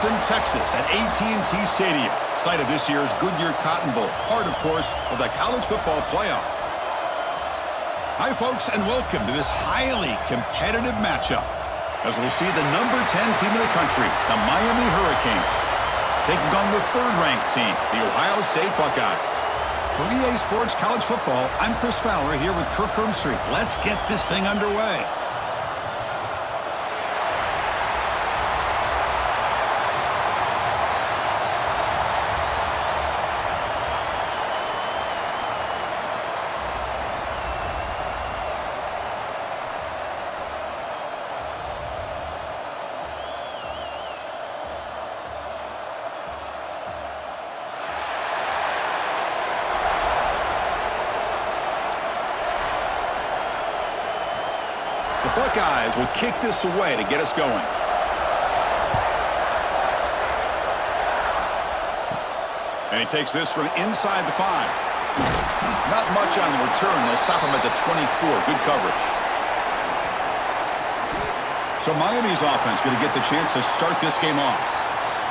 In Texas at AT&T Stadium, site of this year's Goodyear Cotton Bowl, part, of course, of the college football playoff. Hi, folks, and welcome to this highly competitive matchup, as we'll see the number 10 team in the country, the Miami Hurricanes, taking on the third-ranked team, the Ohio State Buckeyes. For EA Sports College Football, I'm Chris Fowler here with Kirk Hermstreet. Let's get this thing underway. The Buckeyes will kick this away to get us going. And he takes this from inside the 5. Not much on the return. They'll stop him at the 24. Good coverage. So Miami's offense going to get the chance to start this game off.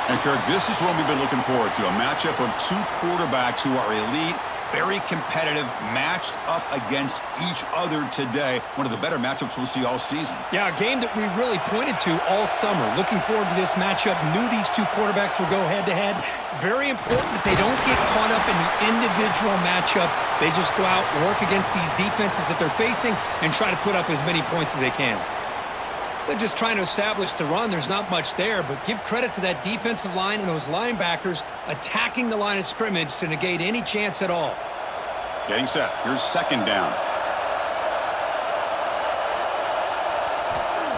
And Kirk, this is what we've been looking forward to. A matchup of two quarterbacks who are elite, very competitive, matched up against each other today. One of the better matchups we'll see all season. Yeah, a game that we really pointed to all summer. Looking forward to this matchup. Knew these two quarterbacks would go head-to-head. Very important that they don't get caught up in the individual matchup. They just go out, work against these defenses that they're facing, and try to put up as many points as they can. They're just trying to establish the run. There's not much there, but give credit to that defensive line and those linebackers attacking the line of scrimmage to negate any chance at all. Getting set. Here's second down.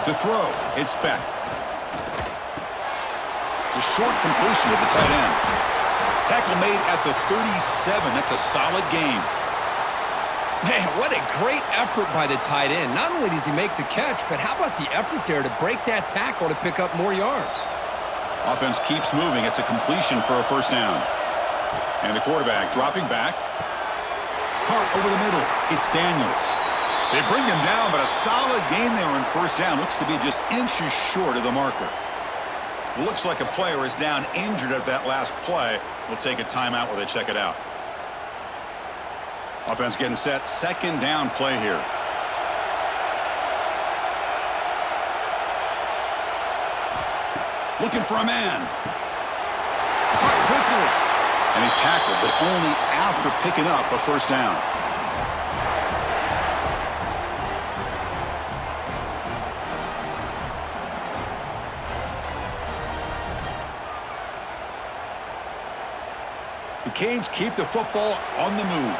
To throw, it's Beck. The short completion to the tight end. Tackle made at the 37. That's a solid game. Man, what a great effort by the tight end. Not only does he make the catch, but how about the effort there to break that tackle to pick up more yards? Offense keeps moving. It's a completion for a first down. And the quarterback dropping back. Hart over the middle. It's Daniels. They bring him down, but a solid gain there on first down. Looks to be just inches short of the marker. Looks like a player is down injured at that last play. We'll take a timeout while they check it out. Offense getting set. Second down play here. Looking for a man. Caught quickly. And he's tackled, but only after picking up a first down. The Canes keep the football on the move.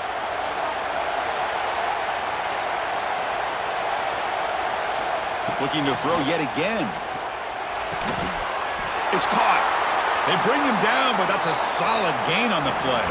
Looking to throw yet again. It's caught. They bring him down, but that's a solid gain on the play.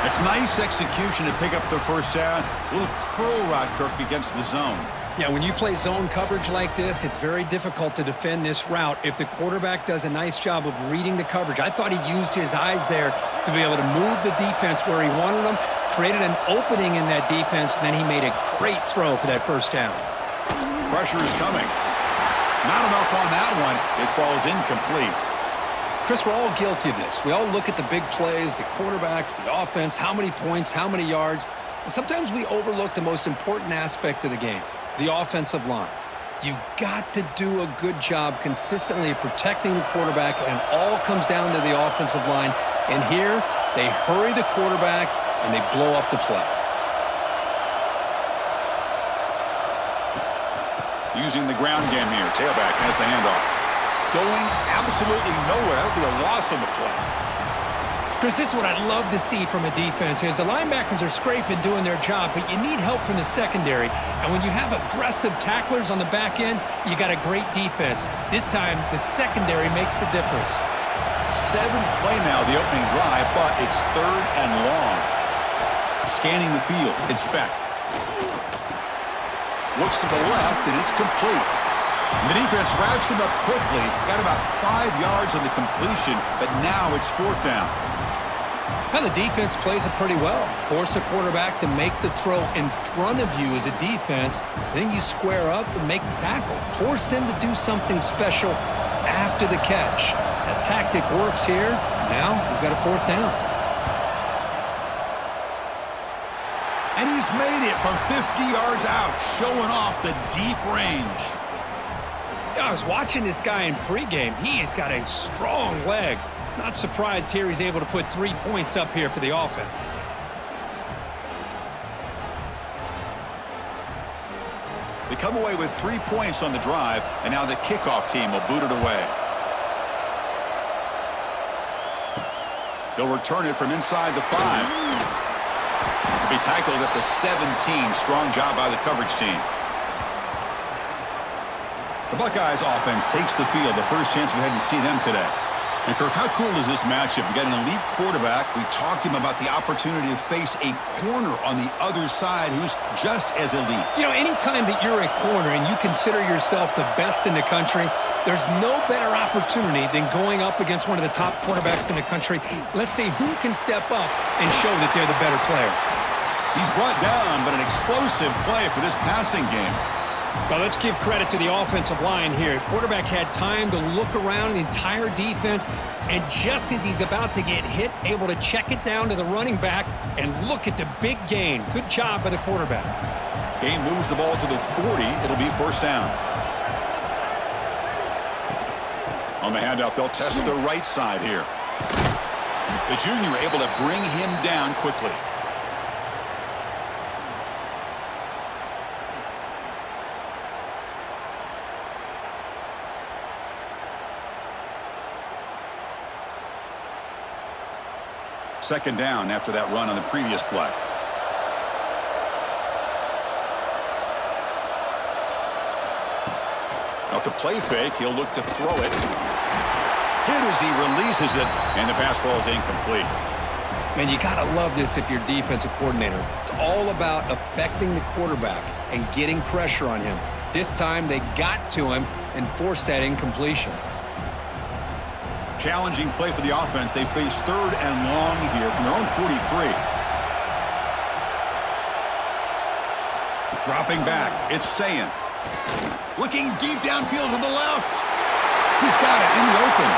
It's nice execution to pick up the first down. A little curl rod, Kirk, against the zone. Yeah, when you play zone coverage like this, it's very difficult to defend this route if the quarterback does a nice job of reading the coverage. I thought he used his eyes there to be able to move the defense where he wanted them, created an opening in that defense, and then he made a great throw for that first down. Pressure is coming. Not enough on that one. It falls incomplete. Chris, we're all guilty of this. We all look at the big plays, the quarterbacks, the offense, how many points, how many yards. And sometimes we overlook the most important aspect of the game, the offensive line. You've got to do a good job consistently protecting the quarterback, and it all comes down to the offensive line. And here, they hurry the quarterback, and they blow up the play. Using the ground game here. Tailback has the handoff. Going absolutely nowhere. That would be a loss on the play. Chris, this is what I'd love to see from a defense is the linebackers are scraping, doing their job, but you need help from the secondary. And when you have aggressive tacklers on the back end, you got a great defense. This time, the secondary makes the difference. Seventh play now, the opening drive, but it's third and long. Scanning the field, it's Beck. Looks to the left, and it's complete. And the defense wraps him up quickly. Got about 5 yards on the completion, but now it's fourth down. Well, the defense plays it pretty well. Force the quarterback to make the throw in front of you as a defense. Then you square up and make the tackle. Force them to do something special. after the catch. That tactic works here. Now we've got a 4th down. And he's made it from 50 yards out, showing off the deep range. I was watching this guy in pregame. He has got a strong leg. Not surprised here he's able to put 3 points up here for the offense. They come away with 3 points on the drive, and now the kickoff team will boot it away. They'll return it from inside the 5. He'll be tackled at the 17. Strong job by the coverage team. The Buckeyes offense takes the field. The first chance we had to see them today. And Kirk, how cool is this matchup? You got an elite quarterback. We talked to him about the opportunity to face a corner on the other side who's just as elite. You know, anytime that you're a corner and you consider yourself the best in the country, there's no better opportunity than going up against one of the top quarterbacks in the country. Let's see who can step up and show that they're the better player. He's brought down, but an explosive play for this passing game. Well, let's give credit to the offensive line here. Quarterback had time to look around the entire defense, and just as he's about to get hit, able to check it down to the running back, and look at the big gain. Good job by the quarterback. Game moves the ball to the 40. It'll be 1st down. On the handoff, they'll test the right side here. The junior able to bring him down quickly. Second down after that run on the previous play. Off the play fake, he'll look to throw it. Hit as he releases it, and the pass ball is incomplete. Man, you got to love this if you're defensive coordinator. It's all about affecting the quarterback and getting pressure on him. This time, they got to him and forced that incompletion. Challenging play for the offense. They face 3rd and long here from their own 43. Dropping back. It's Sayin. Looking deep downfield to the left. He's got it in the open.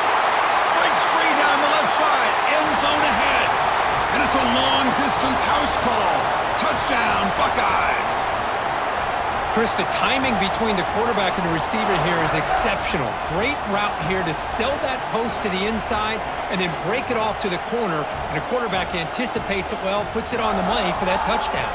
Breaks free down the left side. End zone ahead. And it's a long-distance house call. Touchdown, Buckeyes. Chris, the timing between the quarterback and the receiver here is exceptional. Great route here to sell that post to the inside and then break it off to the corner. And the quarterback anticipates it well, puts it on the money for that touchdown.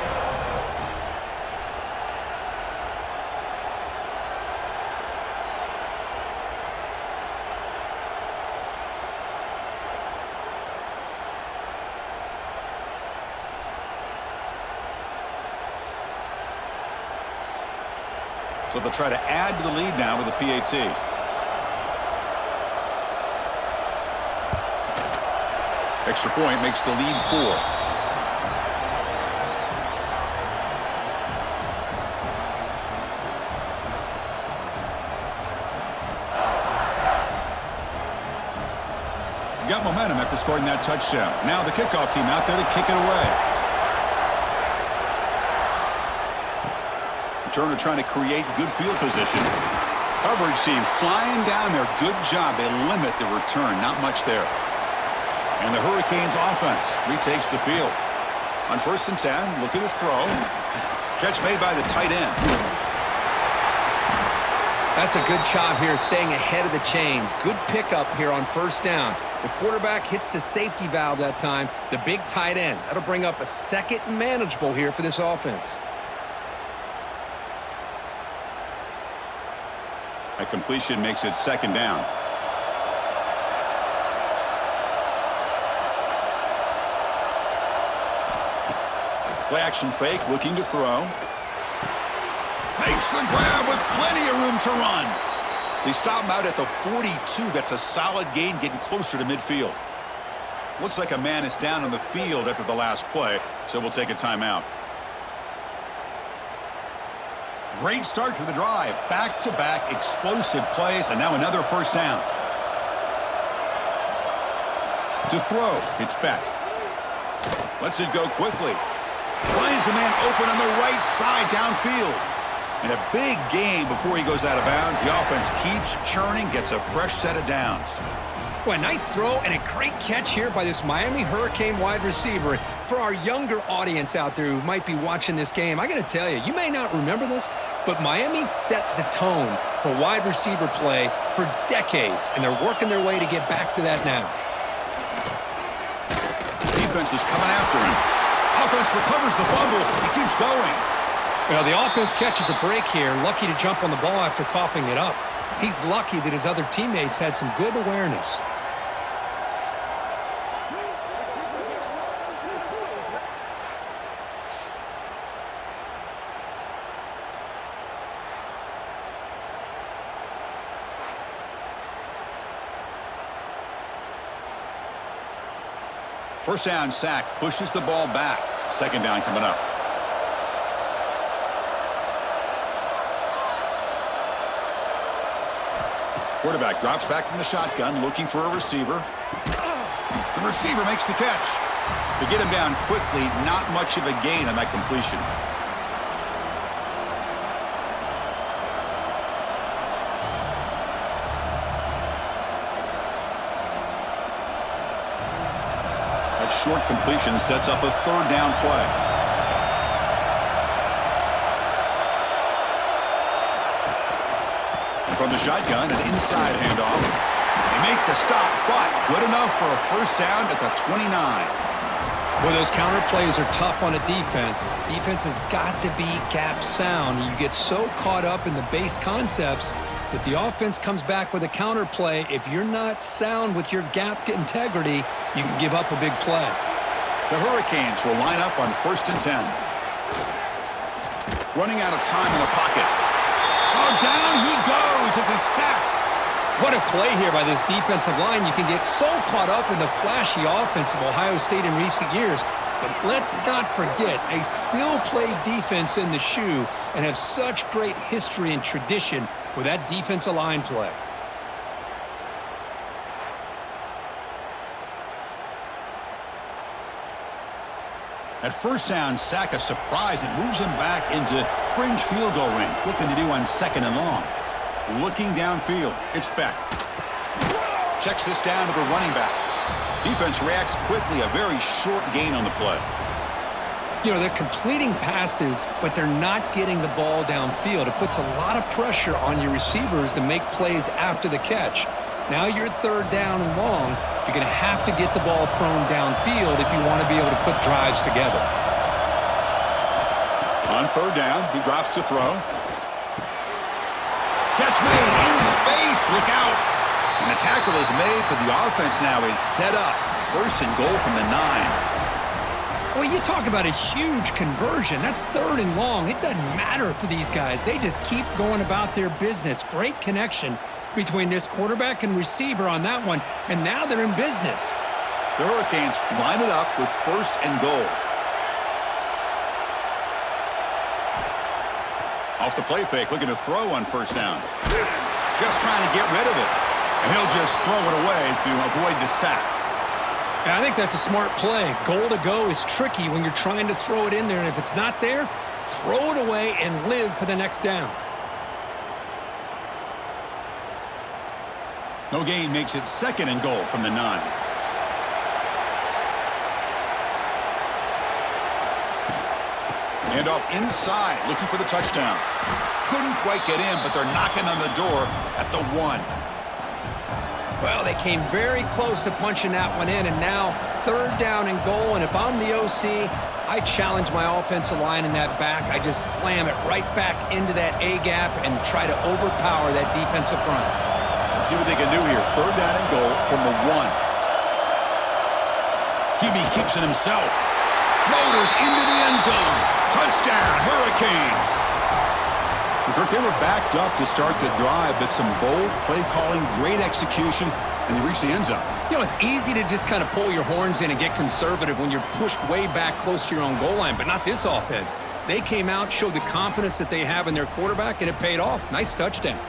So they'll try to add to the lead now with a PAT. Extra point makes the lead 4. Got momentum after scoring that touchdown. Now the kickoff team out there to kick it away. Turner trying to create good field position. Coverage team flying down there. Good job. They limit the return. Not much there. And the Hurricanes offense retakes the field. On 1st and 10, looking to throw. Catch made by the tight end. That's a good job here, staying ahead of the chains. Good pickup here on 1st down. The quarterback hits the safety valve that time. The big tight end. That'll bring up a 2nd and manageable here for this offense. A completion makes it 2nd down. Play action fake, looking to throw. Makes the grab with plenty of room to run. They stop him out at the 42. That's a solid gain, getting closer to midfield. Looks like a man is down on the field after the last play, so we'll take a timeout. Great start to the drive. Back-to-back explosive plays, and now another 1st down. To throw, it's Beck. Lets it go quickly. Finds a man open on the right side downfield. And a big gain before he goes out of bounds. The offense keeps churning, gets a fresh set of downs. Well, a nice throw and a great catch here by this Miami Hurricane wide receiver. For our younger audience out there who might be watching this game, I got to tell you, you may not remember this, but Miami set the tone for wide receiver play for decades, and they're working their way to get back to that now. Defense is coming after him. Offense recovers the fumble. He keeps going. Well, the offense catches a break here, lucky to jump on the ball after coughing it up. He's lucky that his other teammates had some good awareness. First down sack pushes the ball back. Second down coming up. Quarterback drops back from the shotgun, looking for a receiver. The receiver makes the catch. To get him down quickly, not much of a gain on that completion. That short completion sets up a third down play. From the shotgun, an inside handoff. They make the stop, but good enough for a first down at the 29. Well, those counter plays are tough on a defense. Defense has got to be gap sound. You get so caught up in the base concepts that the offense comes back with a counter play. If you're not sound with your gap integrity, you can give up a big play. The Hurricanes will line up on 1st and 10. Running out of time in the pocket. Oh, down he goes. It's a sack. What a play here by this defensive line. You can get so caught up in the flashy offense of Ohio State in recent years. But let's not forget, they still play defense in the shoe and have such great history and tradition with that defensive line play. At first down, sack a surprise. It moves him back into fringe field goal range. What can they do on 2nd and long? Looking downfield. It's Beck. Checks this down to the running back. Defense reacts quickly. A very short gain on the play. You know, they're completing passes, but they're not getting the ball downfield. It puts a lot of pressure on your receivers to make plays after the catch. Now you're 3rd down and long. You're going to have to get the ball thrown downfield if you want to be able to put drives together. On 3rd down, he drops to throw. Catch made in space. Look out. And the tackle is made, but the offense now is set up. 1st and goal from the 9. Well, you talk about a huge conversion. That's 3rd and long. It doesn't matter for these guys. They just keep going about their business. Great connection between this quarterback and receiver on that one, and now they're in business. The Hurricanes line it up with 1st and goal. Off the play fake, looking to throw on 1st down. Just trying to get rid of it. And he'll just throw it away to avoid the sack. Yeah, I think that's a smart play. Goal to go is tricky when you're trying to throw it in there, and if it's not there, throw it away and live for the next down. No gain makes it 2nd and goal from the 9. Handoff inside, looking for the touchdown. Couldn't quite get in, but they're knocking on the door at the 1. Well, they came very close to punching that one in, and now 3rd down and goal. And if I'm the OC, I challenge my offensive line in that back. I just slam it right back into that A-gap and try to overpower that defensive front. Let's see what they can do here. 3rd down and goal from the 1. Hebe keeps it himself. Motors into the end zone. Touchdown, Hurricanes. Kirk, they were backed up to start the drive, but some bold play calling, great execution, and they reached the end zone. You know, it's easy to just kind of pull your horns in and get conservative when you're pushed way back close to your own goal line, but not this offense. They came out, showed the confidence that they have in their quarterback, and it paid off. Nice touchdown.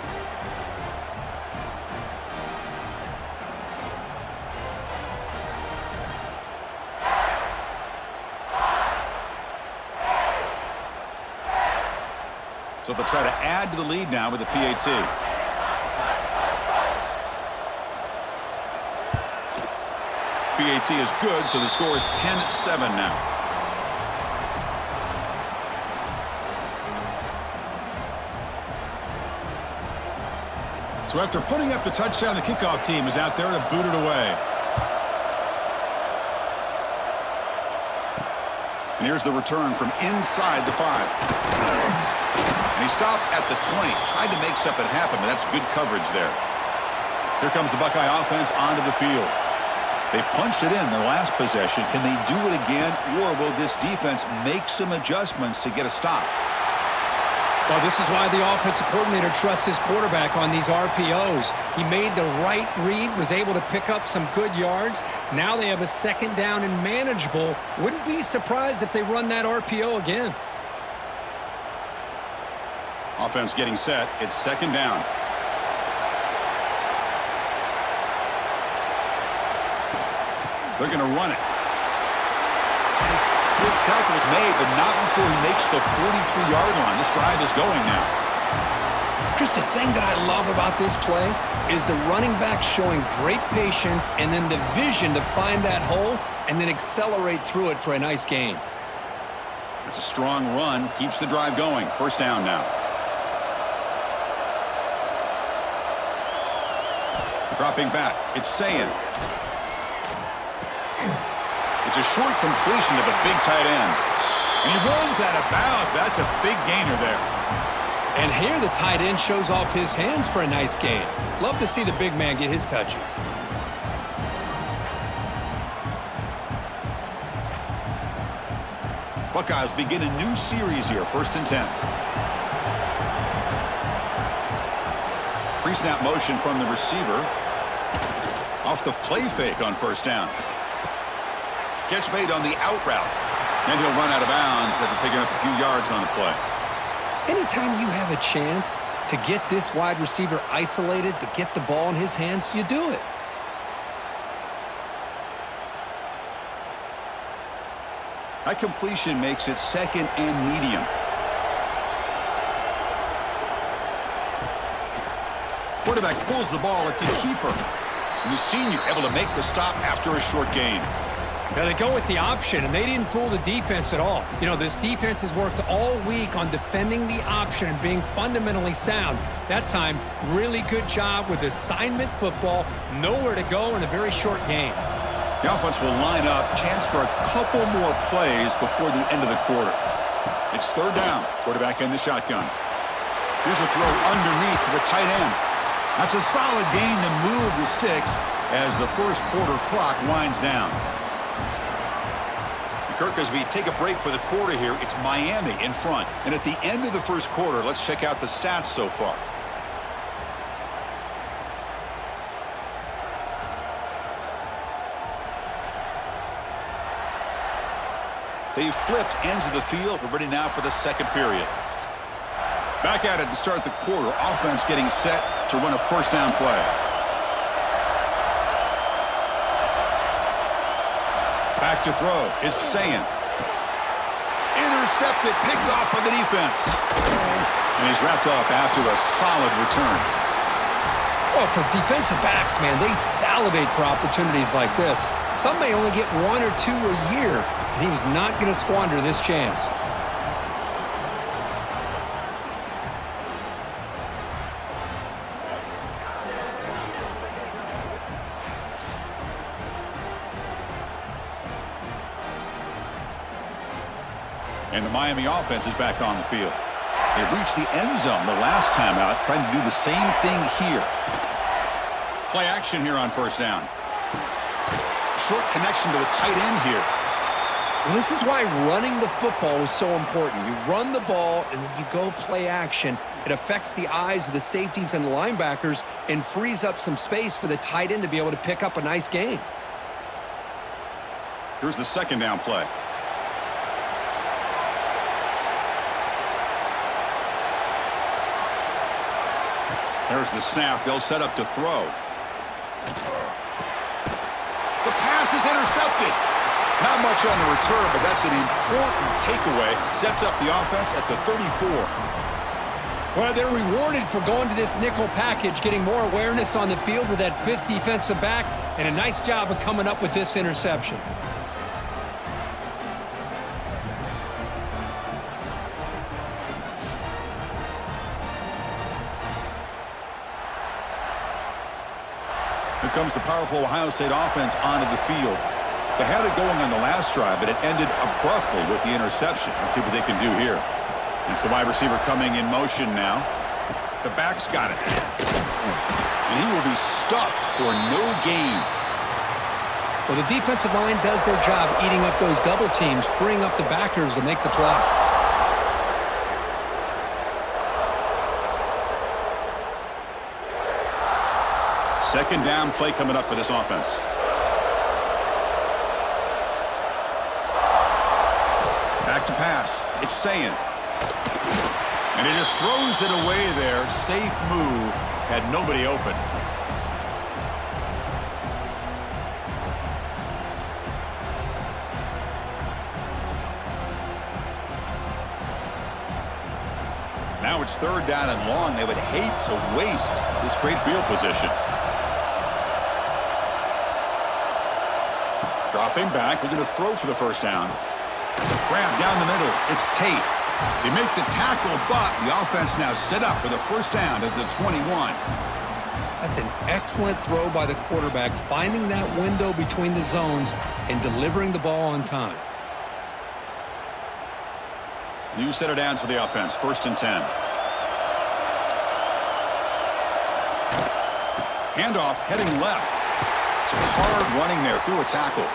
So So they'll try to add to the lead now with the PAT. PAT is good, so the score is 10-7 now. So after putting up the touchdown, the kickoff team is out there to boot it away. And here's the return from inside the 5. And he stopped at the 20. Tried to make something happen, but that's good coverage there. Here comes the Buckeye offense onto the field. They punched it in their last possession. Can they do it again, or will this defense make some adjustments to get a stop? Well, this is why the offensive coordinator trusts his quarterback on these RPOs. He made the right read, was able to pick up some good yards. Now they have a second down and manageable. Wouldn't be surprised if they run that RPO again. Offense getting set. It's second down. They're going to run it. Good tackle's made, but not before he makes the 43-yard line. This drive is going now. Chris, the thing that I love about this play is the running back showing great patience and then the vision to find that hole and then accelerate through it for a nice gain. It's a strong run. Keeps the drive going. First down now. Dropping back. It's Sayin. It's a short completion of a big tight end. And he runs out of bounds. That's a big gainer there. And here the tight end shows off his hands for a nice gain. Love to see the big man get his touches. Buckeyes begin a new series here. First and 10. Pre-snap motion from the receiver. Off the play fake on first down. Catch made on the out route. And he'll run out of bounds after picking up a few yards on the play. Anytime you have a chance to get this wide receiver isolated, to get the ball in his hands, you do it. That completion makes it second and medium. Quarterback pulls the ball. It's a keeper. And the senior able to make the stop after a short gain. Now they go with the option, and they didn't fool the defense at all. You know, this defense has worked all week on defending the option and being fundamentally sound. That time, really good job with assignment football. Nowhere to go in a very short game. The offense will line up. Chance for a couple more plays before the end of the quarter. It's third down. Quarterback in the shotgun. Here's a throw underneath to the tight end. That's a solid gain to move the sticks as the first quarter clock winds down. Kirk, as we take a break for the quarter here, it's Miami in front. And at the end of the first quarter, let's check out the stats so far. They've flipped ends of the field. We're ready now for the second period. Back at it to start the quarter. Offense getting set to run a first down play. Back to throw. It's Sayin. Intercepted, picked off by the defense. And he's wrapped up after a solid return. Well, for defensive backs, man, they salivate for opportunities like this. Some may only get one or two a year, and he was not going to squander this chance. And the Miami offense is back on the field. They reached the end zone the last time out, trying to do the same thing here. Play action here on first down. Short connection to the tight end here. Well, this is why running the football is so important. You run the ball, and then you go play action. It affects the eyes of the safeties and the linebackers and frees up some space for the tight end to be able to pick up a nice gain. Here's the second down play. There's the snap. They'll set up to throw. The pass is intercepted. Not much on the return, but that's an important takeaway. Sets up the offense at the 34. Well, they're rewarded for going to this nickel package, getting more awareness on the field with that fifth defensive back, and a nice job of coming up with this interception. Here comes the powerful Ohio State offense onto the field. They had it going on the last drive, but it ended abruptly with the interception. Let's see what they can do here. It's the wide receiver coming in motion now. The back's got it. And he will be stuffed for no gain. Well, the defensive line does their job eating up those double teams, freeing up the backers to make the play. Second down play coming up for this offense. Back to pass. It's Sayin. And he just throws it away there. Safe move. Had nobody open. Now it's third down and long. They would hate to waste this great field position. Dropping back, looking to throw for the first down. Grab down the middle. It's Tate. They make the tackle, but the offense now set up for the first down at the 21. That's an excellent throw by the quarterback, finding that window between the zones and delivering the ball on time. New set of downs for the offense. First and 10. Handoff heading left. Some hard running there through a tackle.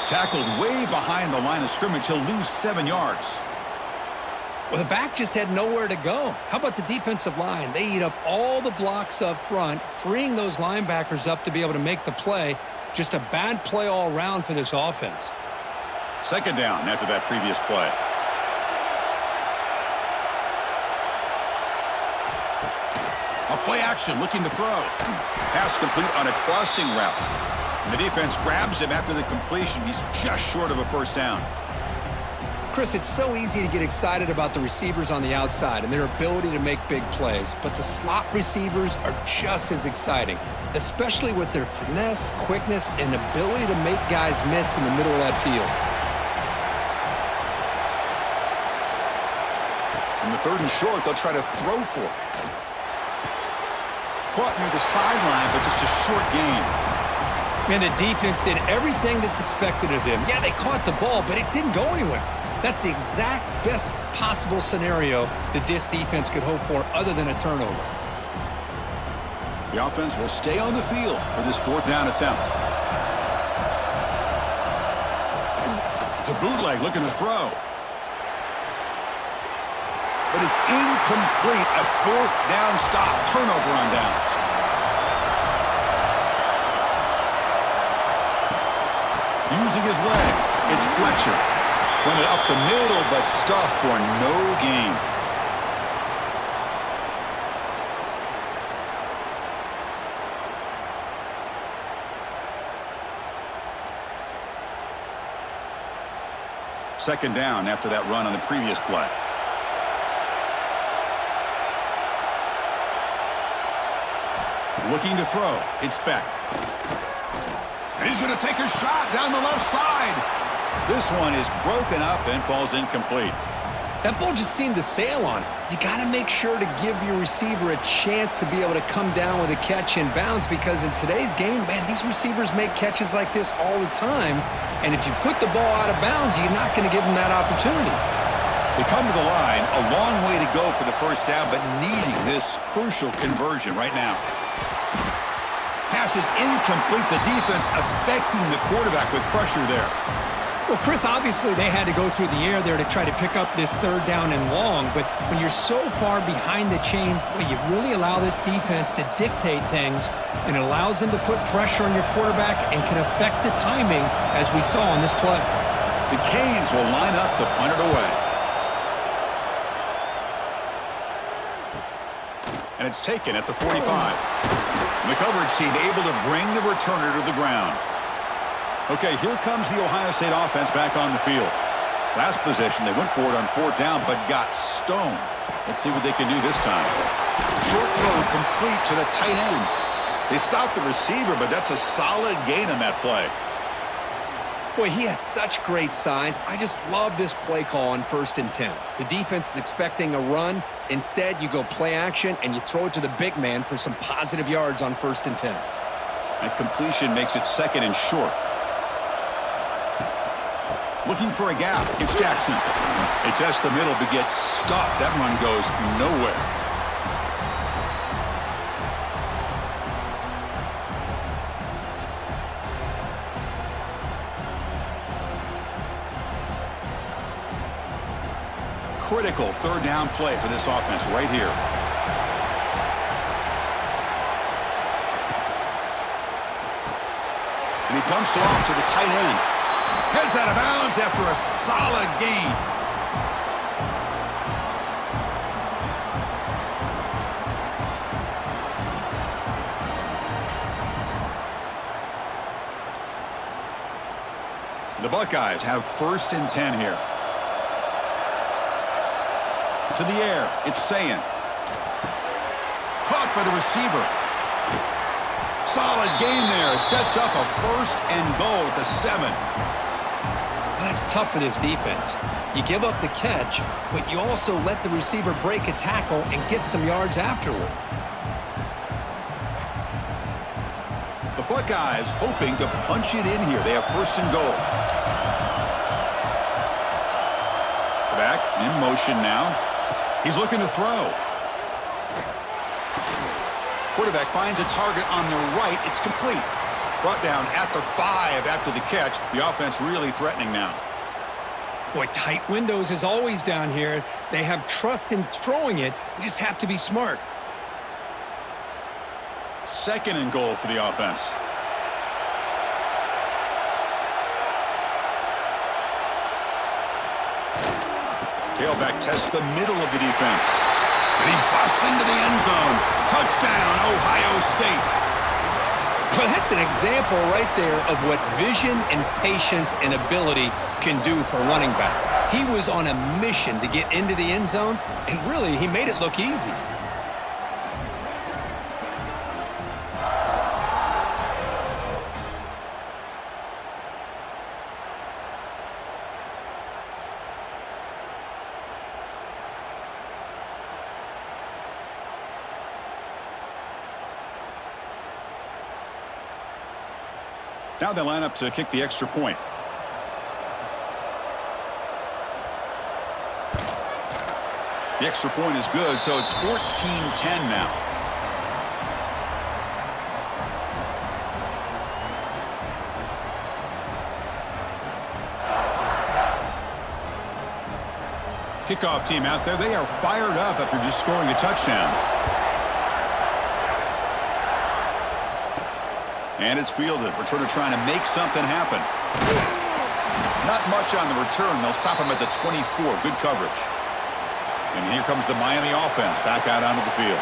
Tackled way behind the line of scrimmage. He'll lose 7 yards. Well, the back just had nowhere to go. How about the defensive line? They eat up all the blocks up front, freeing those linebackers up to be able to make the play. Just a bad play all around for this offense. Second down after that previous play. A play action looking to throw. Pass complete on a crossing route. And the defense grabs him after the completion. He's just short of a first down. Chris, it's so easy to get excited about the receivers on the outside and their ability to make big plays, but the slot receivers are just as exciting, especially with their finesse, quickness, and ability to make guys miss in the middle of that field. In the third and short, they'll try to throw for it. Caught near the sideline, but just a short gain. And the defense did everything that's expected of them. Yeah, they caught the ball, but it didn't go anywhere. That's the exact best possible scenario that this defense could hope for other than a turnover. The offense will stay on the field for this fourth down attempt. It's a bootleg looking to throw. But it's incomplete. A fourth down stop. Turnover on downs. Using his legs, it's Fletcher. Run it up the middle, but stuffed for no gain. Second down after that run on the previous play. Looking to throw. It's Beck. And he's going to take a shot down the left side. This one is broken up and falls incomplete. That ball just seemed to sail on it. You got to make sure to give your receiver a chance to be able to come down with a catch in bounds, because in today's game, man, these receivers make catches like this all the time. And if you put the ball out of bounds, you're not going to give them that opportunity. They come to the line, a long way to go for the first down, but needing this crucial conversion right now. Pass is incomplete. The defense affecting the quarterback with pressure there. Well, Chris, obviously they had to go through the air there to try to pick up this third down and long, but when you're so far behind the chains, boy, you really allow this defense to dictate things, and it allows them to put pressure on your quarterback and can affect the timing, as we saw on this play. The Canes will line up to punt it away. And it's taken at the 45. The coverage team able to bring the returner to the ground. Okay, here comes the Ohio State offense back on the field. Last possession, they went for it on fourth down, but got stoned. Let's see what they can do this time. Short throw complete to the tight end. They stopped the receiver, but that's a solid gain on that play. Boy, he has such great size. I just love this play call on 1st and 10. The defense is expecting a run. Instead, you go play action, and you throw it to the big man for some positive yards on 1st and 10. That completion makes it 2nd and short. Looking for a gap. It's Jackson. They test the middle, but gets stuffed. That run goes nowhere. Critical 3rd down play for this offense right here. And he dumps it off to the tight end. Heads out of bounds after a solid gain. The Buckeyes have 1st and 10 here. To the air, it's Sayin. Caught by the receiver. Solid gain there. Sets up a 1st and goal at the 7. That's tough for this defense. You give up the catch, but you also let the receiver break a tackle and get some yards afterward. The Buckeyes hoping to punch it in here. They have 1st and goal. Back in motion now. He's looking to throw. Quarterback finds a target on the right. It's complete. Brought down at the 5 after the catch. The offense really threatening now. Boy, tight windows is always down here. They have trust in throwing it. You just have to be smart. 2nd and goal for the offense. Tailback tests the middle of the defense. And he busts into the end zone. Touchdown, Ohio State. Well, that's an example right there of what vision and patience and ability can do for a running back. He was on a mission to get into the end zone, and really, he made it look easy. Now they line up to kick the extra point. The extra point is good, so it's 14-10 now. Kickoff team out there, they are fired up after just scoring a touchdown. And it's fielded. Returner trying to make something happen. Not much on the return. They'll stop him at the 24. Good coverage. And here comes the Miami offense back out onto the field.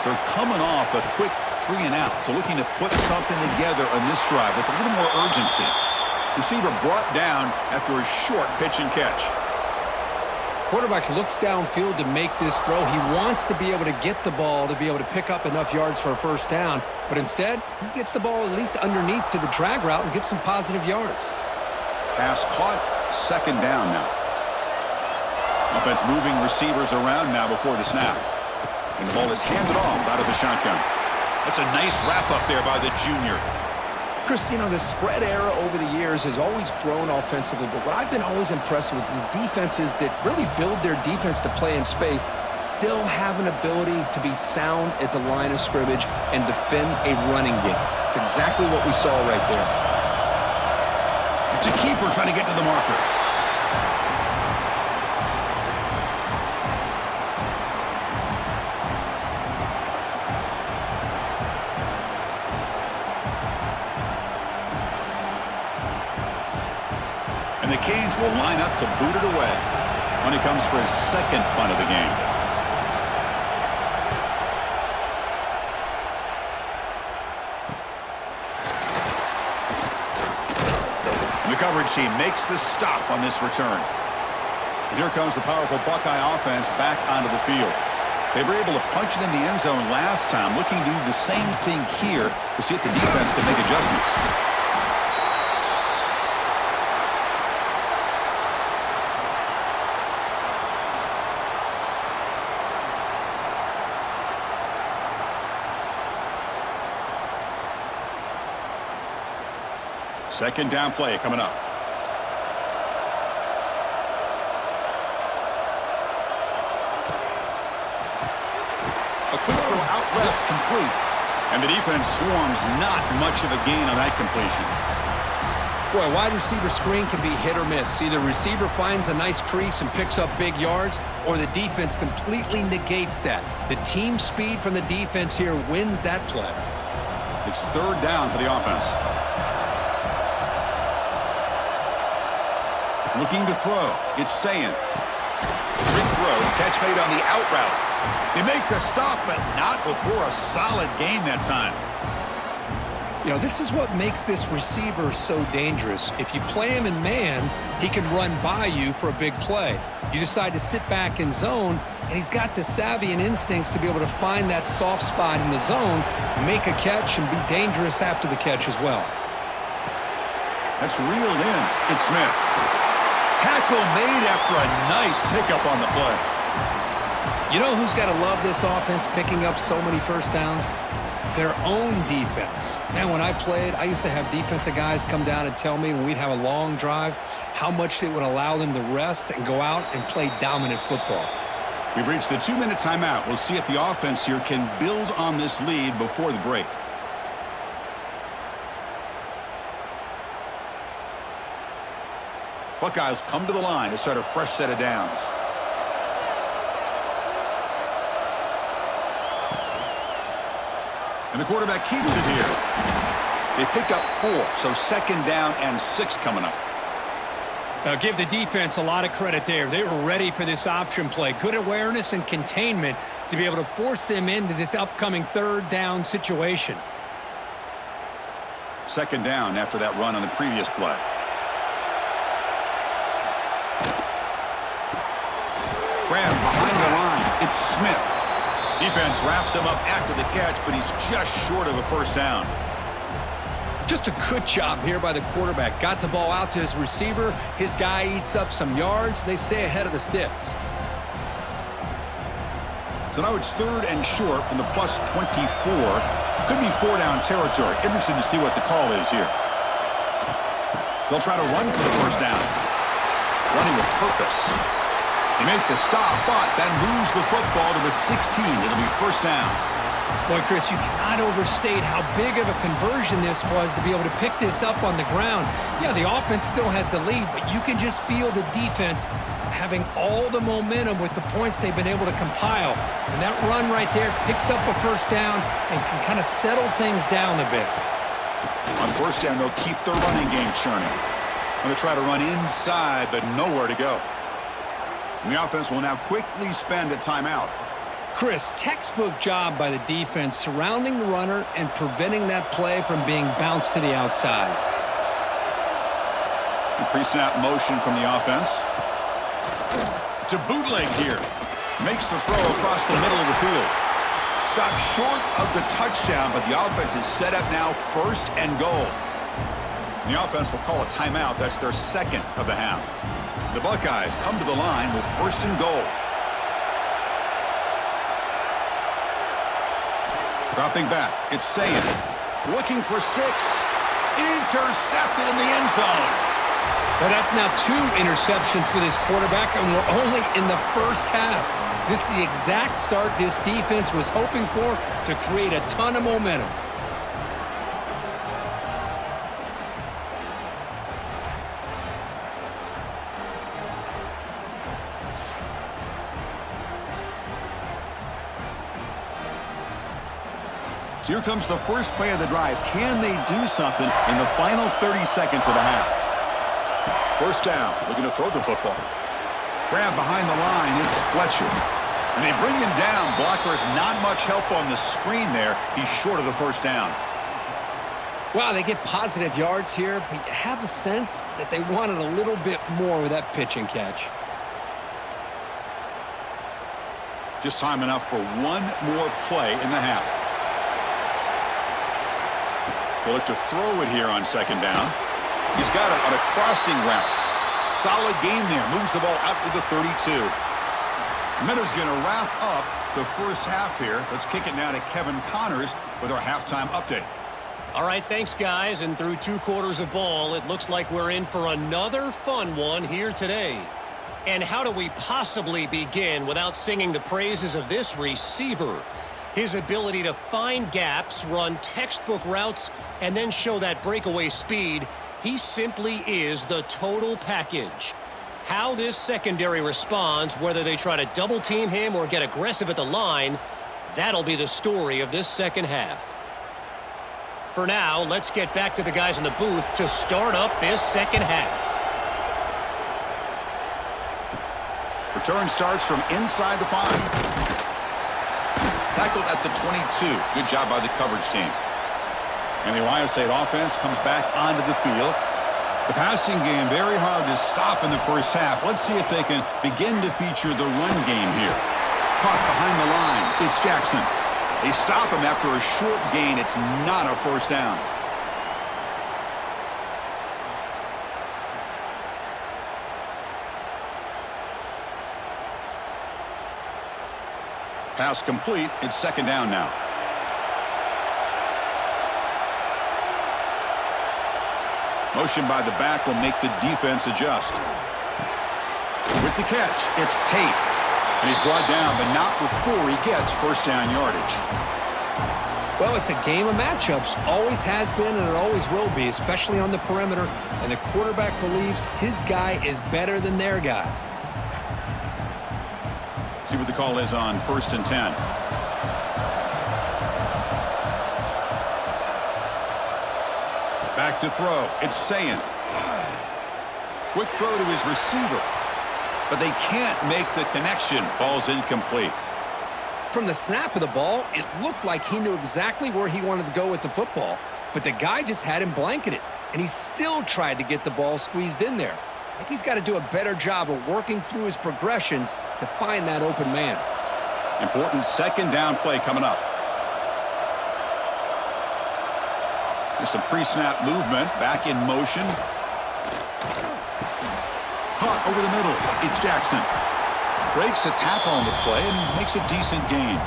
They're coming off a quick 3 and out, so looking to put something together on this drive with a little more urgency. Receiver brought down after a short pitch and catch. Quarterback looks downfield to make this throw. He wants to be able to get the ball to be able to pick up enough yards for a 1st down, but instead, he gets the ball at least underneath to the drag route and gets some positive yards. Pass caught, 2nd down now. Offense moving receivers around now before the snap. And the ball is handed off out of the shotgun. That's a nice wrap up there by the junior. Chris, you know, the spread era over the years has always grown offensively, but what I've been always impressed with defenses that really build their defense to play in space still have an ability to be sound at the line of scrimmage and defend a running game. It's exactly what we saw right there. It's a keeper trying to get to the marker. And the Canes will line up to boot it away when he comes for his 2nd punt of the game. And the coverage team makes the stop on this return. Here comes the powerful Buckeye offense back onto the field. They were able to punch it in the end zone last time, looking to do the same thing here to see if the defense can make adjustments. Second down play coming up. A quick throw out left, complete. And the defense swarms, not much of a gain on that completion. Boy, wide receiver screen can be hit or miss. Either receiver finds a nice crease and picks up big yards, or the defense completely negates that. The team speed from the defense here wins that play. It's third down for the offense. Looking to throw. It's Sayin. Big throw. Catch made on the out route. They make the stop, but not before a solid gain that time. You know, this is what makes this receiver so dangerous. If you play him in man, he can run by you for a big play. You decide to sit back in zone, and he's got the savvy and instincts to be able to find that soft spot in the zone, make a catch, and be dangerous after the catch as well. That's reeled in. It's Smith. Tackle made after a nice pickup on the play. You know who's got to love this offense picking up so many first downs? Their own defense. Man, when I played, I used to have defensive guys come down and tell me when we'd have a long drive how much it would allow them to rest and go out and play dominant football. We've reached the 2-minute timeout. We'll see if the offense here can build on this lead before the break. Buckeyes come to the line to start a fresh set of downs. And the quarterback keeps it here. They pick up 4, so second down and 6 coming up. Now give the defense a lot of credit there. They were ready for this option play. Good awareness and containment to be able to force them into this upcoming third down situation. Second down after that run on the previous play. Grab behind the line. It's Smith. Defense wraps him up after the catch, but he's just short of a first down. Just a good job here by the quarterback. Got the ball out to his receiver. His guy eats up some yards. They stay ahead of the sticks. So now it's third and short from the plus 24. Could be 4-down territory. Interested to see what the call is here. They'll try to run for the first down. Running with purpose. They make the stop, but then lose the football to the 16. It'll be first down. Boy, Chris, you cannot overstate how big of a conversion this was to be able to pick this up on the ground. Yeah, the offense still has the lead, but you can just feel the defense having all the momentum with the points they've been able to compile. And that run right there picks up a first down and can kind of settle things down a bit. On first down, they'll keep the running game churning. They'll try to run inside, but nowhere to go. And the offense will now quickly spend a timeout. Chris, textbook job by the defense surrounding the runner and preventing that play from being bounced to the outside. The pre-snap motion from the offense. To bootleg here. Makes the throw across the middle of the field. Stopped short of the touchdown, but the offense is set up now first and goal. The offense will call a timeout. That's their second of the half. The Buckeyes come to the line with first and goal. Dropping back, it's Sayin. Looking for 6. Intercepted in the end zone. Well, that's now 2 interceptions for this quarterback, and we're only in the first half. This is the exact start this defense was hoping for to create a ton of momentum. So here comes the first play of the drive. Can they do something in the final 30 seconds of the half? First down, looking to throw the football. Grab behind the line, it's Fletcher. And they bring him down. Blockers not much help on the screen there. He's short of the first down. Wow, they get positive yards here, but you have a sense that they wanted a little bit more with that pitch and catch. Just time enough for one more play in the half. He'll look to throw it here on second down. He's got it on a crossing route. Solid gain there. Moves the ball out to the 32. Miller's going to wrap up the first half here. Let's kick it now to Kevin Connors with our halftime update. All right, thanks, guys. And through 2 quarters of ball, it looks like we're in for another fun one here today. And how do we possibly begin without singing the praises of this receiver? His ability to find gaps, run textbook routes, and then show that breakaway speed. He simply is the total package. How this secondary responds, whether they try to double-team him or get aggressive at the line, that'll be the story of this second half. For now, let's get back to the guys in the booth to start up this second half. Return starts from inside the 5. Tackled at the 22. Good job by the coverage team. And the Ohio State offense comes back onto the field. The passing game very hard to stop in the first half. Let's see if they can begin to feature the run game here. Caught behind the line. It's Jackson. They stop him after a short gain. It's not a first down. Pass complete. It's second down now. Motion by the back will make the defense adjust. With the catch, it's Tate. And he's brought down, but not before he gets first down yardage. Well, it's a game of matchups. Always has been, and it always will be, especially on the perimeter. And the quarterback believes his guy is better than their guy. See what the call is on 1st and 10. Back to throw. It's Sayin. Quick throw to his receiver. But they can't make the connection. Ball's incomplete. From the snap of the ball, it looked like he knew exactly where he wanted to go with the football. But the guy just had him blanketed. And he still tried to get the ball squeezed in there. I think he's got to do a better job of working through his progressions to find that open man. Important second down play coming up. There's some pre-snap movement. Back in motion. Caught over the middle. It's Jackson. Breaks a tackle on the play and makes a decent gain.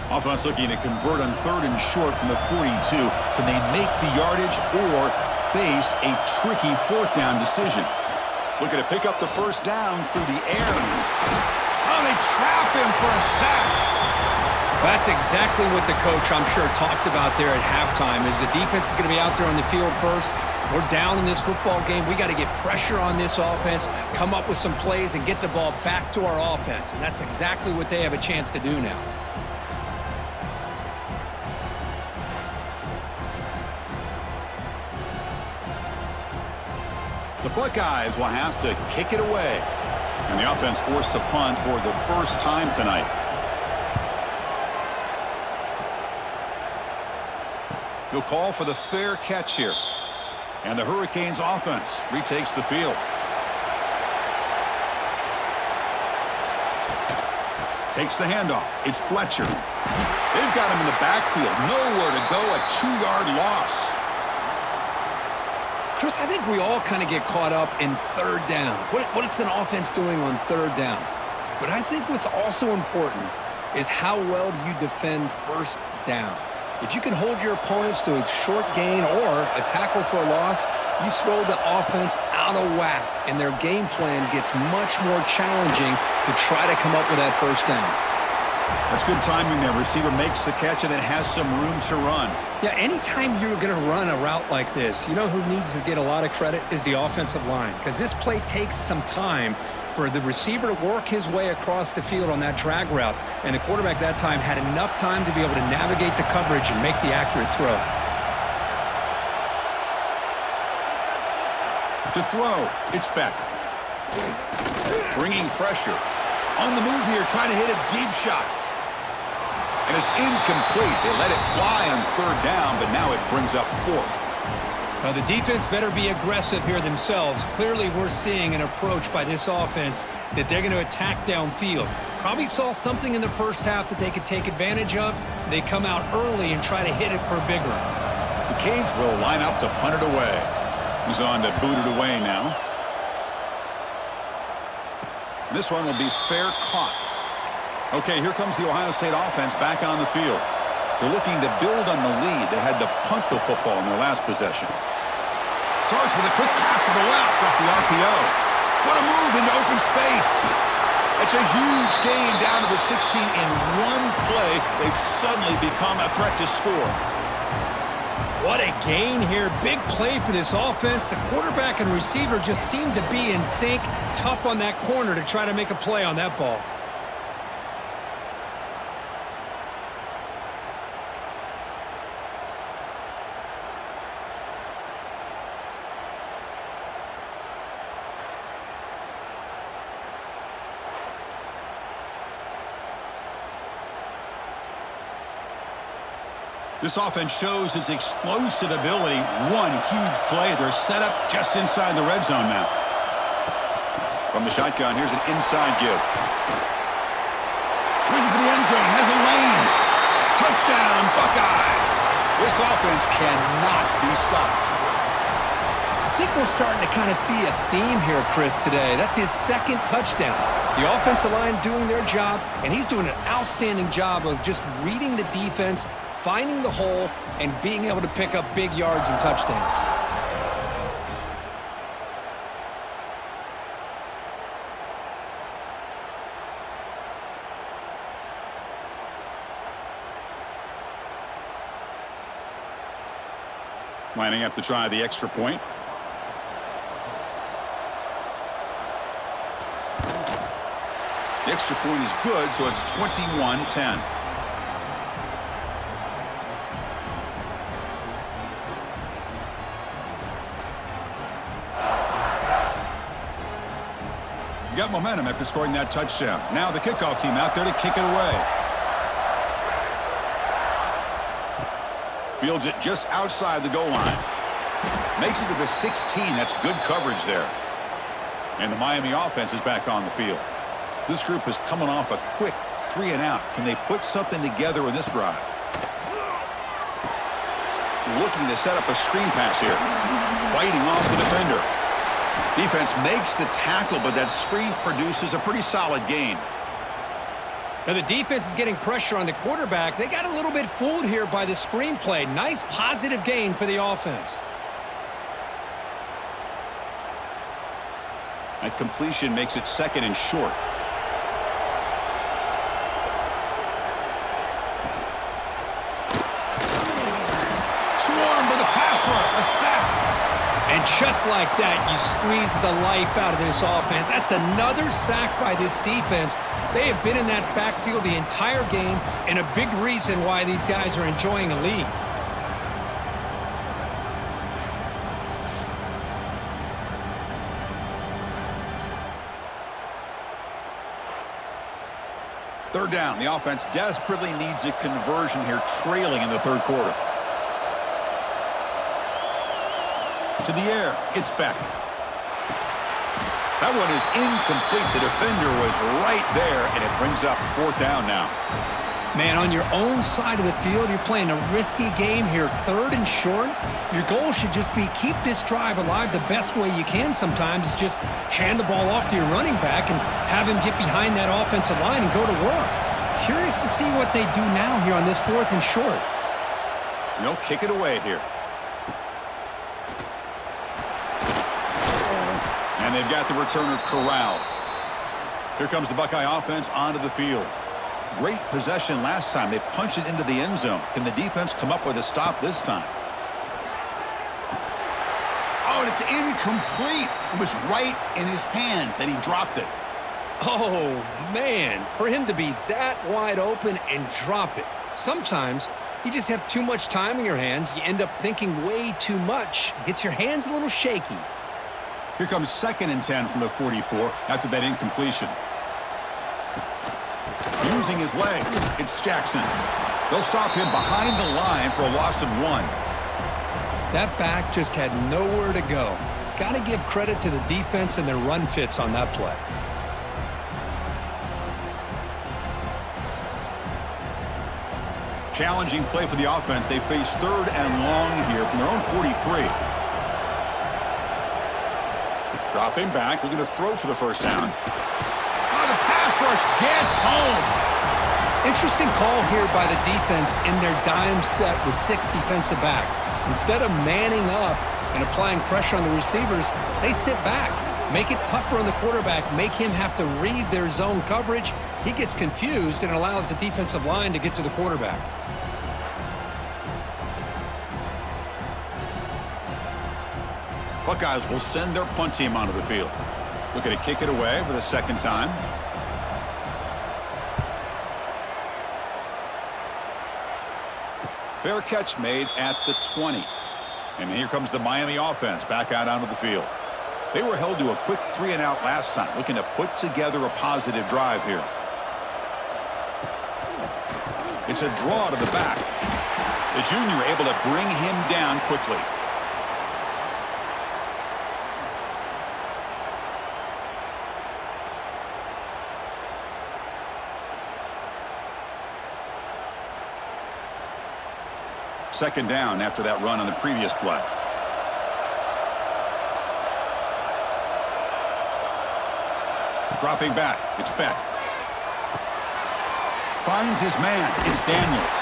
Offense looking to convert on 3rd and short from the 42. Can they make the yardage or face a tricky 4th down decision? Looking to pick up the first down through the air. Oh, they trap him for a sack. That's exactly what the coach, I'm sure, talked about there at halftime, is the defense is going to be out there on the field first. We're down in this football game. We got to get pressure on this offense, come up with some plays, and get the ball back to our offense. And that's exactly what they have a chance to do now. The Buckeyes will have to kick it away. And the offense forced to punt for the first time tonight. He'll call for the fair catch here. And the Hurricanes offense retakes the field. Takes the handoff. It's Fletcher. They've got him in the backfield. Nowhere to go. A 2-yard loss. Chris, I think we all kind of get caught up in 3rd down. What is an offense doing on 3rd down? But I think what's also important is how well do you defend 1st down. If you can hold your opponents to a short gain or a tackle for a loss, you throw the offense out of whack, and their game plan gets much more challenging to try to come up with that 1st down. That's good timing there. Receiver makes the catch and then has some room to run. Yeah, anytime you're going to run a route like this, you know who needs to get a lot of credit is the offensive line, because this play takes some time for the receiver to work his way across the field on that drag route, and the quarterback that time had enough time to be able to navigate the coverage and make the accurate throw. To throw, it's Beck. Bringing pressure. On the move here, trying to hit a deep shot. And it's incomplete. They let it fly on third down, but now it brings up fourth. Now the defense better be aggressive here themselves. Clearly we're seeing an approach by this offense that they're going to attack downfield. Probably saw something in the first half that they could take advantage of. They come out early and try to hit it for a big run. The Canes will line up to punt it away. He's on to boot it away now. This one will be fair caught. Okay, here comes the Ohio State offense back on the field. They're looking to build on the lead. They had to punt the football in their last possession. Starts with a quick pass to the left off the RPO. What a move into open space. It's a huge gain down to the 16 in one play. They've suddenly become a threat to score. What a gain here. Big play for this offense. The quarterback and receiver just seem to be in sync. Tough on that corner to try to make a play on that ball. This offense shows its explosive ability. One huge play. They're set up just inside the red zone now. From the shotgun, here's an inside give. Looking for the end zone. Has a lane. Touchdown, Buckeyes. This offense cannot be stopped. I think we're starting to kind of see a theme here, Chris, today. That's his second touchdown. The offensive line doing their job, and he's doing an outstanding job of just reading the defense, finding the hole, and being able to pick up big yards and touchdowns. Lining up to try the extra point. The extra point is good, so it's 21-10. Got momentum after scoring that touchdown. Now the kickoff team out there to kick it away. Fields it just outside the goal line. Makes it to the 16. That's good coverage there. And the Miami offense is back on the field. This group is coming off a quick 3-and-out. Can they put something together with this drive? Looking to set up a screen pass here. Fighting off the defender. Defense makes the tackle, but that screen produces a pretty solid gain. Now the defense is getting pressure on the quarterback. They got a little bit fooled here by the screenplay. Nice positive gain for the offense. That completion makes it second and short. Swarmed with a pass rush, a sack. And just like that, you squeeze the life out of this offense. That's another sack by this defense. They have been in that backfield the entire game, and a big reason why these guys are enjoying a lead. Third down. The offense desperately needs a conversion here, trailing in the third quarter. To the air, it's Beck. That one is incomplete. The defender was right there, and it brings up fourth down now. Man, on your own side of the field, you're playing a risky game here, third and short. Your goal should just be keep this drive alive the best way you can sometimes is just hand the ball off to your running back and have him get behind that offensive line and go to work. Curious to see what they do now here on this fourth and short. They'll kick it away here. And they've got the returner corralled. Here comes the Buckeye offense onto the field. Great possession last time. They punched it into the end zone. Can the defense come up with a stop this time? Oh, and it's incomplete. It was right in his hands and he dropped it. Oh, man. For him to be that wide open and drop it. Sometimes you just have too much time in your hands. You end up thinking way too much. Gets your hands a little shaky. Here comes second and 10 from the 44 after that incompletion. using his legs. It's Jackson. They'll stop him behind the line for a loss of 1. That back just had nowhere to go. Got to give credit to the defense and their run fits on that play. Challenging play for the offense. They face 3rd and long here from their own 43. Dropping back, looking to throw for the first down. Oh, the pass rush gets home. Interesting call here by the defense in their dime set with 6 defensive backs. Instead of manning up and applying pressure on the receivers, they sit back, make it tougher on the quarterback, make him have to read their zone coverage. He gets confused and allows the defensive line to get to the quarterback. Buckeyes will send their punt team onto the field. Looking to kick it away for the second time. Fair catch made at the 20. And here comes the Miami offense back out onto the field. They were held to a quick 3-and-out last time, looking to put together a positive drive here. It's a draw to the back. The junior able to bring him down quickly. Second down after that run on the previous play. Dropping back. It's Beck. Finds his man. It's Daniels.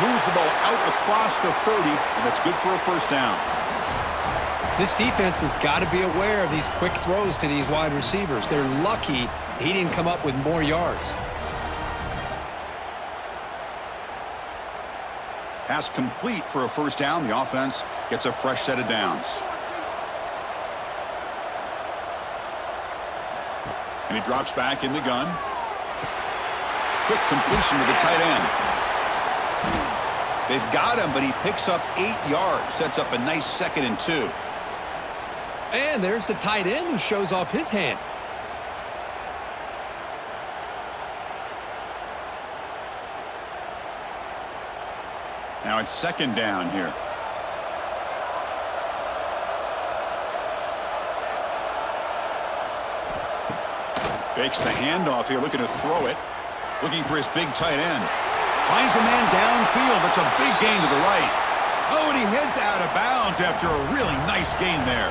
Moves the ball out across the 30, and that's good for a first down. This defense has got to be aware of these quick throws to these wide receivers. They're lucky he didn't come up with more yards. Pass complete for a first down. The offense gets a fresh set of downs. And he drops back in the gun. Quick completion to the tight end. They've got him, but he picks up 8 yards. Sets up a nice 2nd and 2. And there's the tight end who shows off his hands. Now it's second down here. Fakes the handoff here, looking to throw it. Looking for his big tight end. Finds a man downfield. That's a big gain to the right. Oh, and he heads out of bounds after a really nice gain there.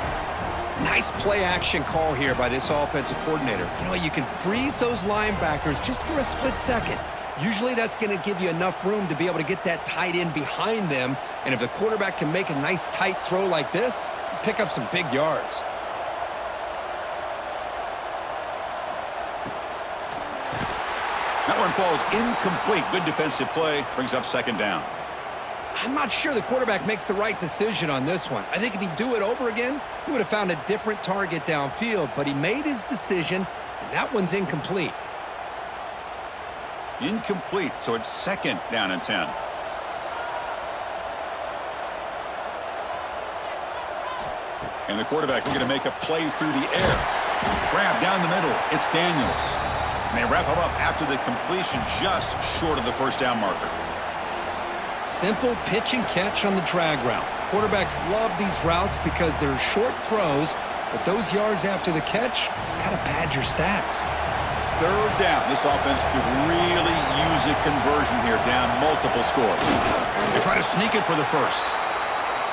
Nice play-action call here by this offensive coordinator. You know, you can freeze those linebackers just for a split second. Usually that's going to give you enough room to be able to get that tight end behind them. And if the quarterback can make a nice tight throw like this, pick up some big yards. That one falls incomplete. Good defensive play. Brings up second down. I'm not sure the quarterback makes the right decision on this one. I think if he'd do it over again, he would have found a different target downfield. But he made his decision, and that one's incomplete. Incomplete, so it's second down and 10. And the quarterback looking to make a play through the air. Grab down the middle. It's Daniels. And they wrap him up after the completion just short of the first down marker. Simple pitch and catch on the drag route. Quarterbacks love these routes because they're short throws, but those yards after the catch kind of pad your stats. Third down. This offense could really use a conversion here, down multiple scores. They try to sneak it for the first.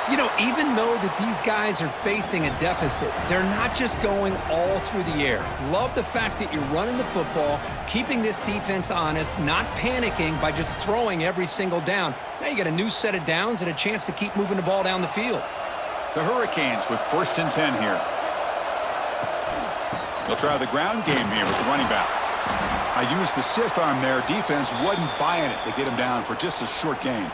You know, even though that these guys are facing a deficit, they're not just going all through the air. Love the fact that you're running the football, keeping this defense honest, not panicking by just throwing every single down. Now you got a new set of downs and a chance to keep moving the ball down the field. The Hurricanes with 1st and 10 here. They'll try the ground game here with the running back. I used the stiff arm there. Defense wasn't buying it to get him down for just a short gain.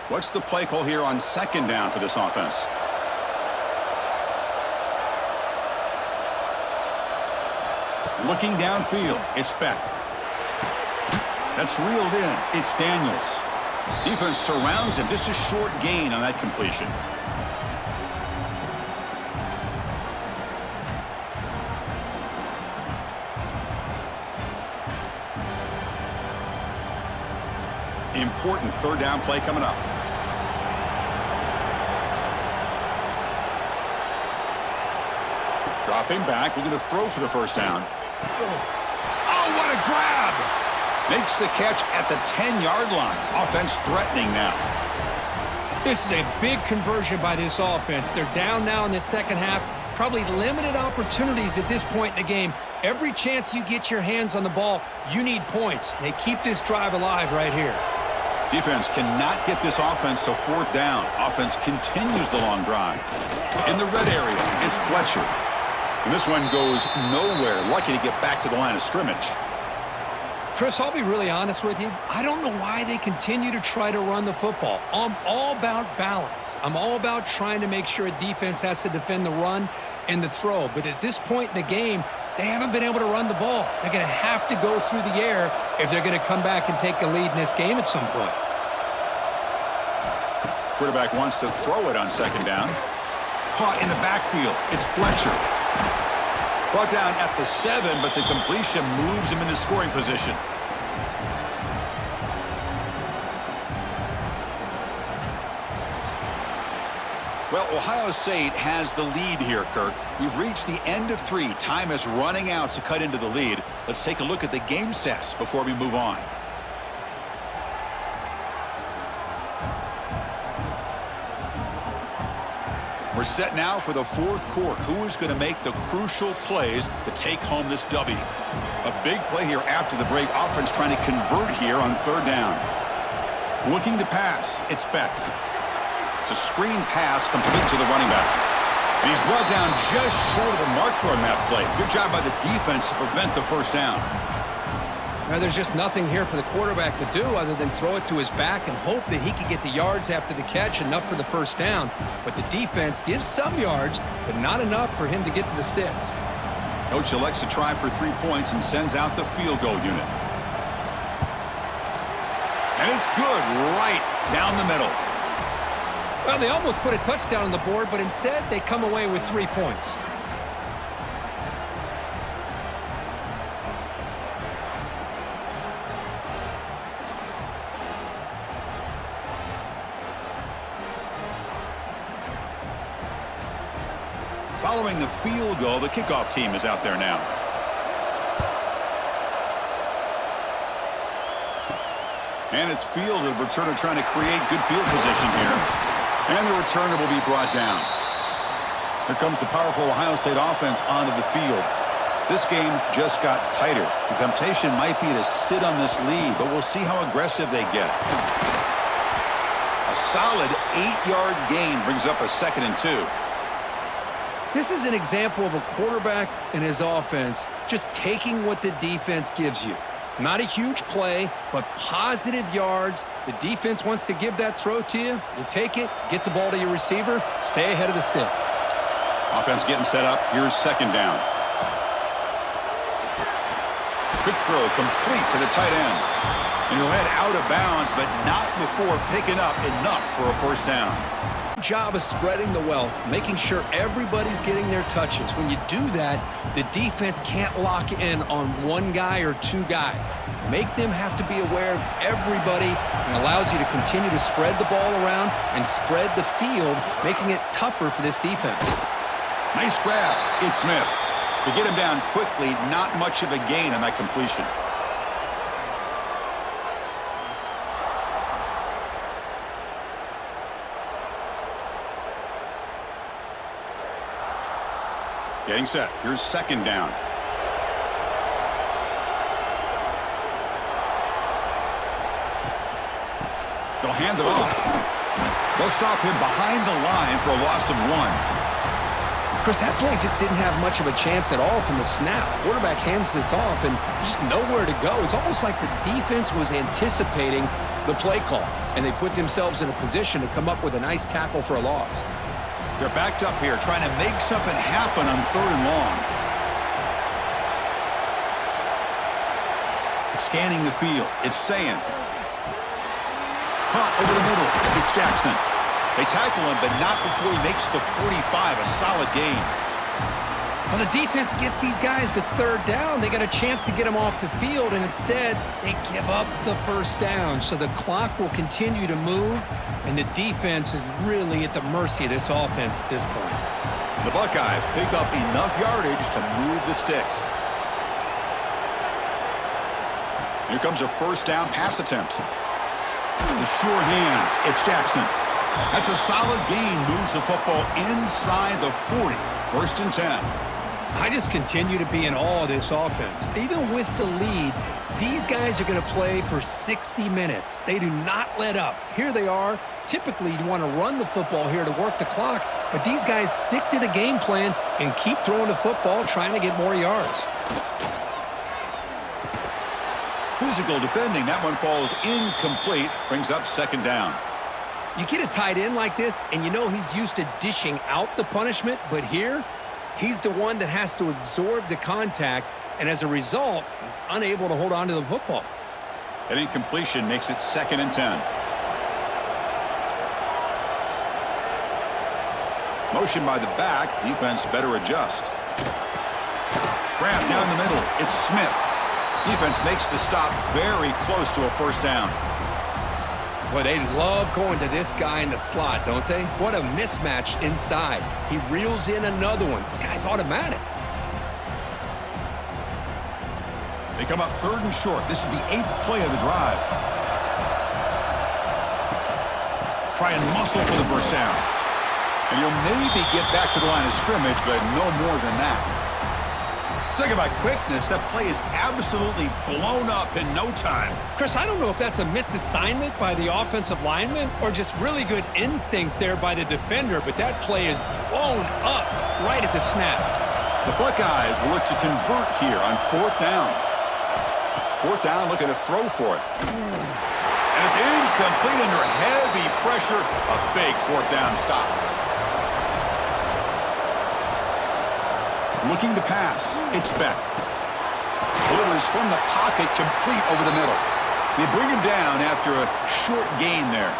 What's the play call here on second down for this offense? Looking downfield, it's Beck. That's reeled in. It's Daniels. Defense surrounds him. Just a short gain on that completion. Important third down play coming up. Dropping back, looking to throw for the first down. Oh, what a grab! Makes the catch at the 10-yard line. Offense threatening now. This is a big conversion by this offense. They're down now in the second half. Probably limited opportunities at this point in the game. Every chance you get your hands on the ball, you need points. They keep this drive alive right here. Defense cannot get this offense to fourth down. Offense continues the long drive. In the red area, it's Fletcher. And this one goes nowhere. Lucky to get back to the line of scrimmage. Chris, I'll be really honest with you. I don't know why they continue to try to run the football. I'm all about balance. I'm all about trying to make sure a defense has to defend the run and the throw. But at this point in the game, they haven't been able to run the ball. They're going to have to go through the air if they're going to come back and take a lead in this game at some point. Quarterback wants to throw it on second down. Caught in the backfield. It's Fletcher. Brought down at the 7, but the completion moves him into scoring position. Well, Ohio State has the lead here, Kirk. We've reached the end of 3. Time is running out to cut into the lead. Let's take a look at the game sets before we move on. We're set now for the fourth quarter. Who is going to make the crucial plays to take home this W? A big play here after the break. Offense trying to convert here on third down. Looking to pass. It's Beck. It's a screen pass complete to the running back. And he's brought down just short of the marker on that play. Good job by the defense to prevent the first down. Now, there's just nothing here for the quarterback to do other than throw it to his back and hope that he can get the yards after the catch, enough for the first down. But the defense gives some yards, but not enough for him to get to the sticks. Coach elects to try for 3 points and sends out the field goal unit. And it's good right down the middle. Well, they almost put a touchdown on the board, but instead they come away with 3 points. Following the field goal, the kickoff team is out there now. And it's fielded. Returner trying to create good field position here. And the returner will be brought down. Here comes the powerful Ohio State offense onto the field. This game just got tighter. The temptation might be to sit on this lead, but we'll see how aggressive they get. A solid 8-yard gain brings up a 2nd and 2. This is an example of a quarterback and his offense just taking what the defense gives you. Not a huge play, but positive yards. The defense wants to give that throw to you. You take it, get the ball to your receiver, stay ahead of the sticks. Offense getting set up. Here's second down. Quick throw complete to the tight end. And he'll head out of bounds, but not before picking up enough for a first down. Job of spreading the wealth, making sure everybody's getting their touches. When you do that, the defense can't lock in on one guy or 2 guys. Make them have to be aware of everybody, and allows you to continue to spread the ball around and spread the field, making it tougher for this defense. Nice grab. It's Smith. To get him down quickly, not much of a gain on that completion. Getting set. Here's second down. They'll hand it off. They'll stop him behind the line for a loss of 1. Chris, that play just didn't have much of a chance at all from the snap. Quarterback hands this off and just nowhere to go. It's almost like the defense was anticipating the play call, and they put themselves in a position to come up with a nice tackle for a loss. They're backed up here, trying to make something happen on 3rd and long. Scanning the field. It's Sayin. Caught over the middle. It's Jackson. They tackle him, but not before he makes the 45, a solid gain. Well, the defense gets these guys to third down. They got a chance to get them off the field, and instead they give up the first down. So the clock will continue to move, and the defense is really at the mercy of this offense at this point. The Buckeyes pick up enough yardage to move the sticks. Here comes a first down pass attempt. The sure hands. It's Jackson. That's a solid gain. Moves the football inside the 40. First and 10. I just continue to be in awe of this offense. Even with the lead, these guys are going to play for 60 minutes. They do not let up. Here they are. Typically, you want to run the football here to work the clock, but these guys stick to the game plan and keep throwing the football, trying to get more yards. Physical defending. That one falls incomplete. Brings up second down. You get a tight end like this, and you know he's used to dishing out the punishment, but here, he's the one that has to absorb the contact, and as a result, he's unable to hold on to the football. That incompletion makes it second and 10. Motion by the back. Defense better adjust. Grab down the middle. It's Smith. Defense makes the stop very close to a first down. Well, they love going to this guy in the slot, don't they? What a mismatch inside. He reels in another one. This guy's automatic. They come up third and short. This is the 8th play of the drive. Try and muscle for the first down. And he'll maybe get back to the line of scrimmage, but no more than that. Talking about quickness, that play is absolutely blown up in no time. Chris, I don't know if that's a misassignment by the offensive lineman or just really good instincts there by the defender, but that play is blown up right at the snap. The Buckeyes will look to convert here on fourth down. Fourth down, looking to throw for it. And it's incomplete under heavy pressure. A big fourth down stop. Looking to pass. It's Beck. Delivers from the pocket, complete over the middle. They bring him down after a short gain there.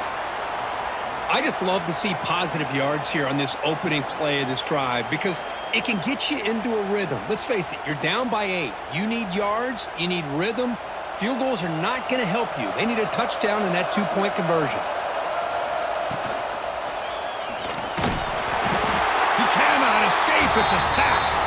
I just love to see positive yards here on this opening play of this drive because it can get you into a rhythm. Let's face it, you're down by 8. You need yards, you need rhythm. Field goals are not going to help you. They need a touchdown in that 2-point conversion. He cannot escape. It's a sack.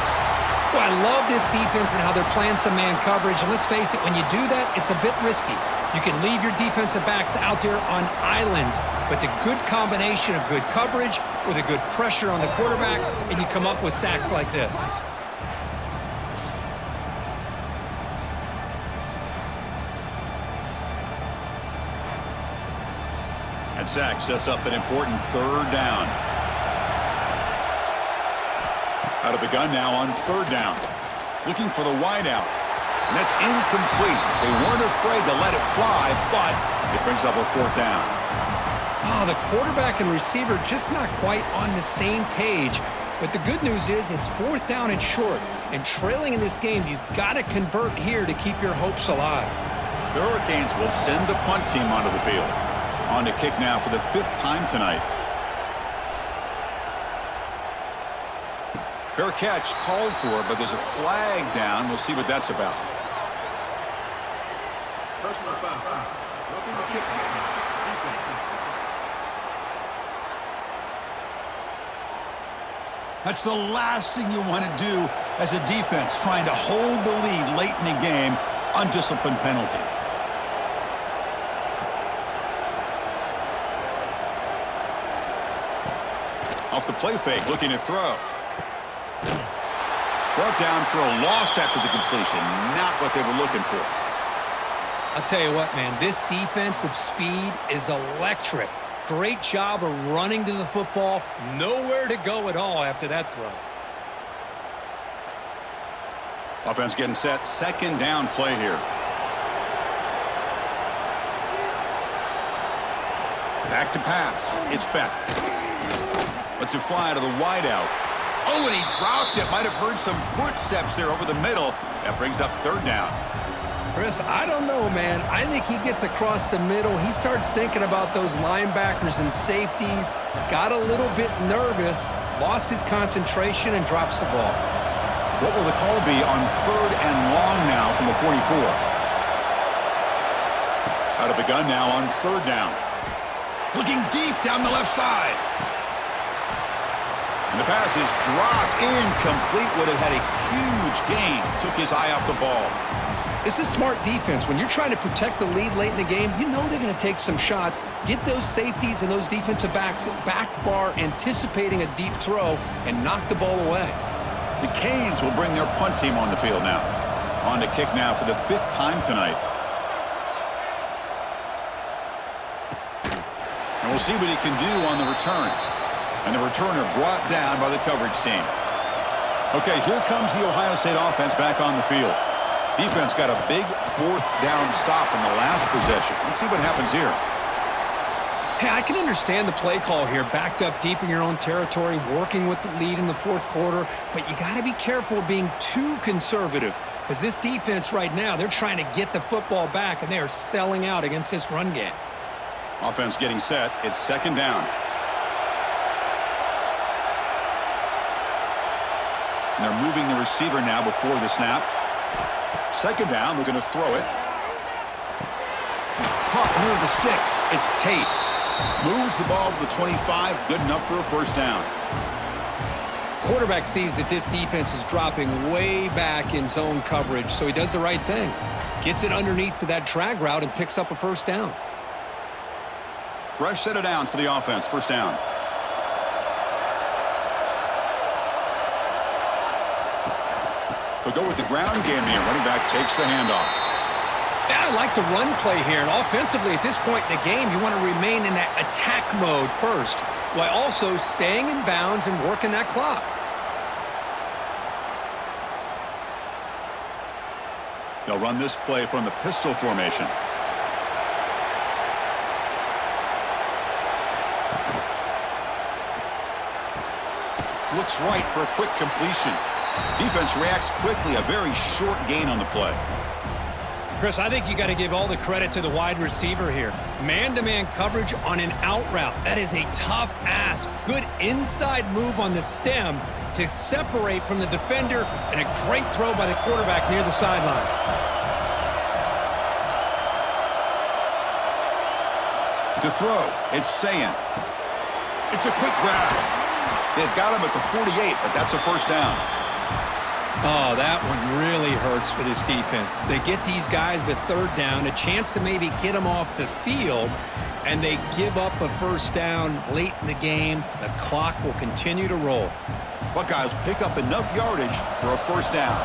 Well, I love this defense and how they're playing some man coverage. And let's face it, when you do that, it's a bit risky. You can leave your defensive backs out there on islands, but the good combination of good coverage with a good pressure on the quarterback, and you come up with sacks like this. And sack sets up an important third down. Out of the gun now on third down. Looking for the wideout. And that's incomplete. They weren't afraid to let it fly, but it brings up a fourth down. Oh, the quarterback and receiver just not quite on the same page. But the good news is it's fourth down and short. And trailing in this game, you've got to convert here to keep your hopes alive. The Hurricanes will send the punt team onto the field. On to kick now for the 5th time tonight. Fair catch called for, but there's a flag down. We'll see what that's about. Personal foul. Looking to kick. That's the last thing you want to do as a defense, trying to hold the lead late in the game. Undisciplined penalty. Off the play fake, looking to throw. Brought down for a loss after the completion. Not what they were looking for. I'll tell you what, man, this defensive speed is electric. Great job of running to the football. Nowhere to go at all after that throw. Offense getting set. Second down play here. Back to pass. It's Beck. Lets it fly to the wideout. Oh, and he dropped it. Might have heard some footsteps there over the middle. That brings up third down. Chris, I don't know, man. I think he gets across the middle. He starts thinking about those linebackers and safeties, got a little bit nervous, lost his concentration, and drops the ball. What will the call be on 3rd and long now from the 44? Out of the gun now on 3rd down. Looking deep down the left side. And the pass is dropped incomplete. Would have had a huge gain. Took his eye off the ball. This is smart defense. When you're trying to protect the lead late in the game, you know they're going to take some shots, get those safeties and those defensive backs back far, anticipating a deep throw, and knock the ball away. The Canes will bring their punt team on the field now. On to kick now for the 5th time tonight. And we'll see what he can do on the return. And the returner brought down by the coverage team. Okay, here comes the Ohio State offense back on the field. Defense got a big 4th down stop in the last possession. Let's see what happens here. Hey, I can understand the play call here, backed up deep in your own territory, working with the lead in the 4th quarter, but you got to be careful of being too conservative, because this defense right now, they're trying to get the football back, and they are selling out against this run game. Offense getting set. It's 2nd down. And they're moving the receiver now before the snap. 2nd down, we're going to throw it. Caught near the sticks. It's Tate. Moves the ball to the 25. Good enough for a 1st down. Quarterback sees that this defense is dropping way back in zone coverage, so he does the right thing. Gets it underneath to that drag route and picks up a 1st down. Fresh set of downs for the offense. 1st down. They'll go with the ground game here. Running back takes the handoff. Yeah, I like the run play here. And offensively, at this point in the game, you want to remain in that attack mode first, while also staying in bounds and working that clock. They'll run this play from the pistol formation. Looks right for a quick completion. Defense reacts quickly. A very short gain on the play. Chris, I think you got to give all the credit to the wide receiver here. Man-to-man coverage on an out route. That is a tough ask. Good inside move on the stem to separate from the defender, and a great throw by the quarterback near the sideline. To throw, it's Sayan. It's a quick grab. They've got him at the 48, but that's a 1st down. Oh, that one really hurts for this defense. They get these guys to 3rd down, a chance to maybe get them off the field, and they give up a 1st down late in the game. The clock will continue to roll. Buckeyes pick up enough yardage for a 1st down.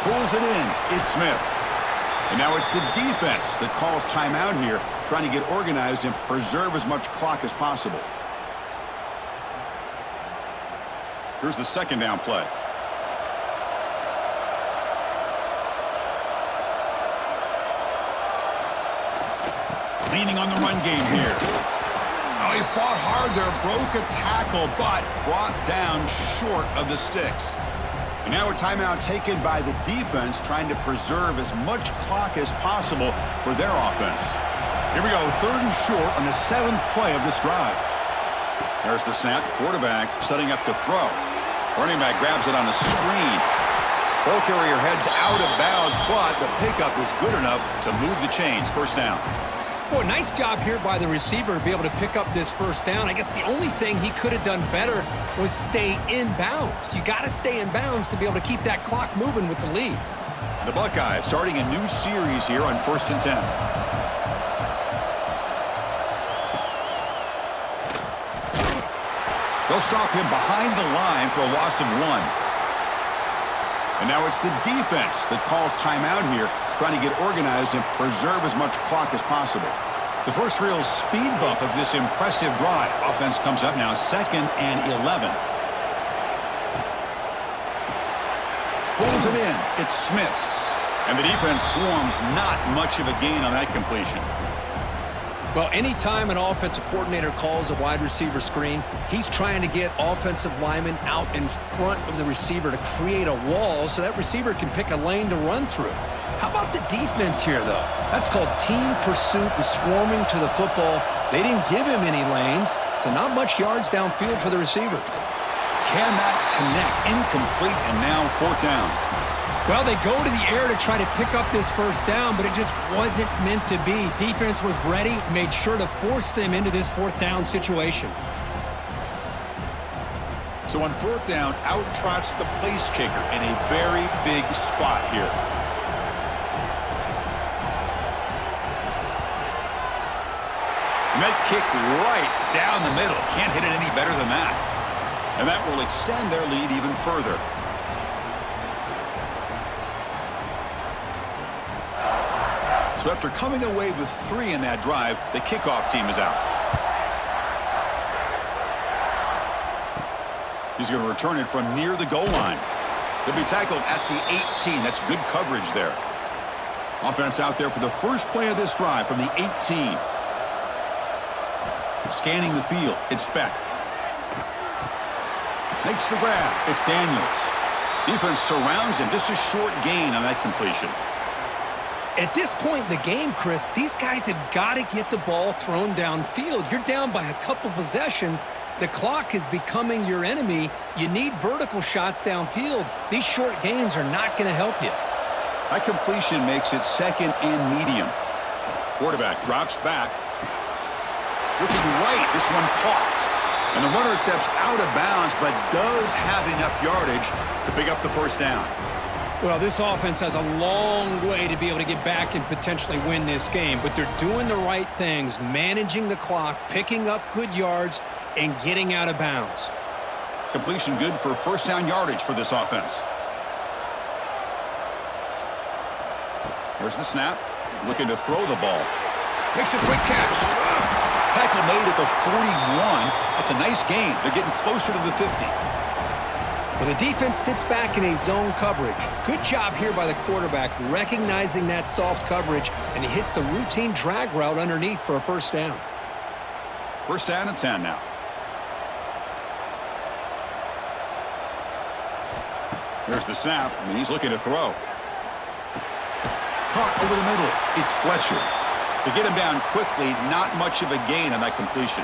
Pulls it in. It's Smith. And now it's the defense that calls timeout here, trying to get organized and preserve as much clock as possible. Here's the 2nd down play. Leaning on the run game here. Oh, he fought hard there, broke a tackle, but brought down short of the sticks. And now a timeout taken by the defense, trying to preserve as much clock as possible for their offense. Here we go, 3rd and short on the 7th play of this drive. There's the snap. Quarterback setting up to throw. Running back grabs it on a screen. Ball carrier heads out of bounds, but the pickup is good enough to move the chains. 1st down. Boy, nice job here by the receiver to be able to pick up this 1st down. I guess the only thing he could have done better was stay in bounds. You got to stay in bounds to be able to keep that clock moving with the lead. The Buckeyes starting a new series here on 1st and 10. They'll stop him behind the line for a loss of 1. And now it's the defense that calls timeout here, trying to get organized and preserve as much clock as possible. The first real speed bump of this impressive drive. Offense comes up now 2nd and 11. Pulls it in. It's Smith. And the defense swarms. Not much of a gain on that completion. Well, anytime an offensive coordinator calls a wide receiver screen, he's trying to get offensive linemen out in front of the receiver to create a wall so that receiver can pick a lane to run through. How about the defense here, though? That's called team pursuit and swarming to the football. They didn't give him any lanes, so not much yards downfield for the receiver. Cannot connect. Incomplete, and now fourth down. Well, they go to the air to try to pick up this first down, but it just wasn't meant to be. Defense was ready, made sure to force them into this fourth down situation. So on fourth down, out trots the place kicker in a very big spot here. And that kick right down the middle. Can't hit it any better than that. And that will extend their lead even further. So after coming away with 3 in that drive, the kickoff team is out. He's going to return it from near the goal line. He'll be tackled at the 18. That's good coverage there. Offense out there for the first play of this drive from the 18. Scanning the field, it's Beck. Makes the grab, it's Daniels. Defense surrounds him, just a short gain on that completion. At this point in the game, Chris, these guys have got to get the ball thrown downfield. You're down by a couple possessions. The clock is becoming your enemy. You need vertical shots downfield. These short gains are not going to help you. That completion makes it second and medium. Quarterback drops back. Looking right, this one caught. And the runner steps out of bounds, but does have enough yardage to pick up the first down. Well, this offense has a long way to be able to get back and potentially win this game, but they're doing the right things, managing the clock, picking up good yards, and getting out of bounds. Completion good for first down yardage for this offense. Here's the snap. Looking to throw the ball. Makes a quick catch. Tackle made at the 41. That's a nice gain. They're getting closer to the 50. Well, the defense sits back in a zone coverage. Good job here by the quarterback, recognizing that soft coverage, and he hits the routine drag route underneath for a first down. First down and 10 now. Here's the snap, and he's looking to throw. Caught over the middle. It's Fletcher. To get him down quickly, not much of a gain on that completion.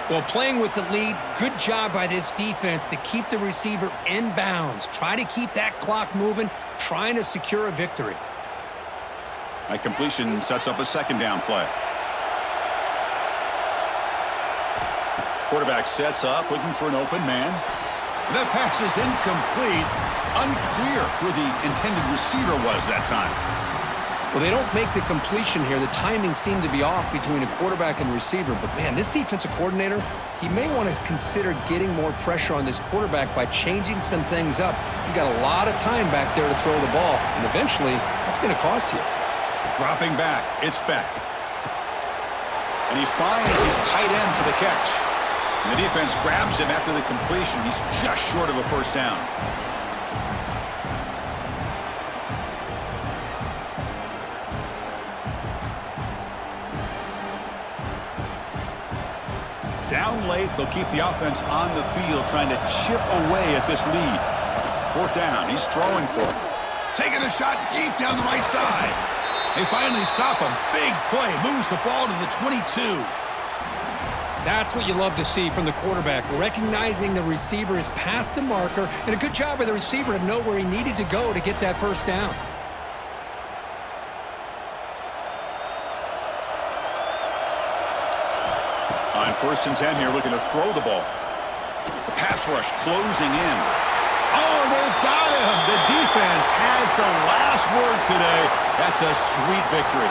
Well, playing with the lead, good job by this defense to keep the receiver in bounds. Try to keep that clock moving, trying to secure a victory. That completion sets up a second down play. Quarterback sets up, looking for an open man. That pass is incomplete. Unclear who the intended receiver was that time. Well, they don't make the completion here. The timing seemed to be off between a quarterback and receiver. But, man, this defensive coordinator, he may want to consider getting more pressure on this quarterback by changing some things up. He's got a lot of time back there to throw the ball, and eventually that's going to cost you. Dropping back, it's Beck. And he finds his tight end for the catch. And the defense grabs him after the completion. He's just short of a first down. Down late, they'll keep the offense on the field, trying to chip away at this lead. Fourth down, he's throwing for it. Taking a shot deep down the right side. They finally stop him. Big play, moves the ball to the 22. That's what you love to see from the quarterback, recognizing the receiver is past the marker, and a good job by the receiver to know where he needed to go to get that first down. On first and 10 here, looking to throw the ball. The pass rush closing in. Oh, they've got him. The defense has the last word today. That's a sweet victory.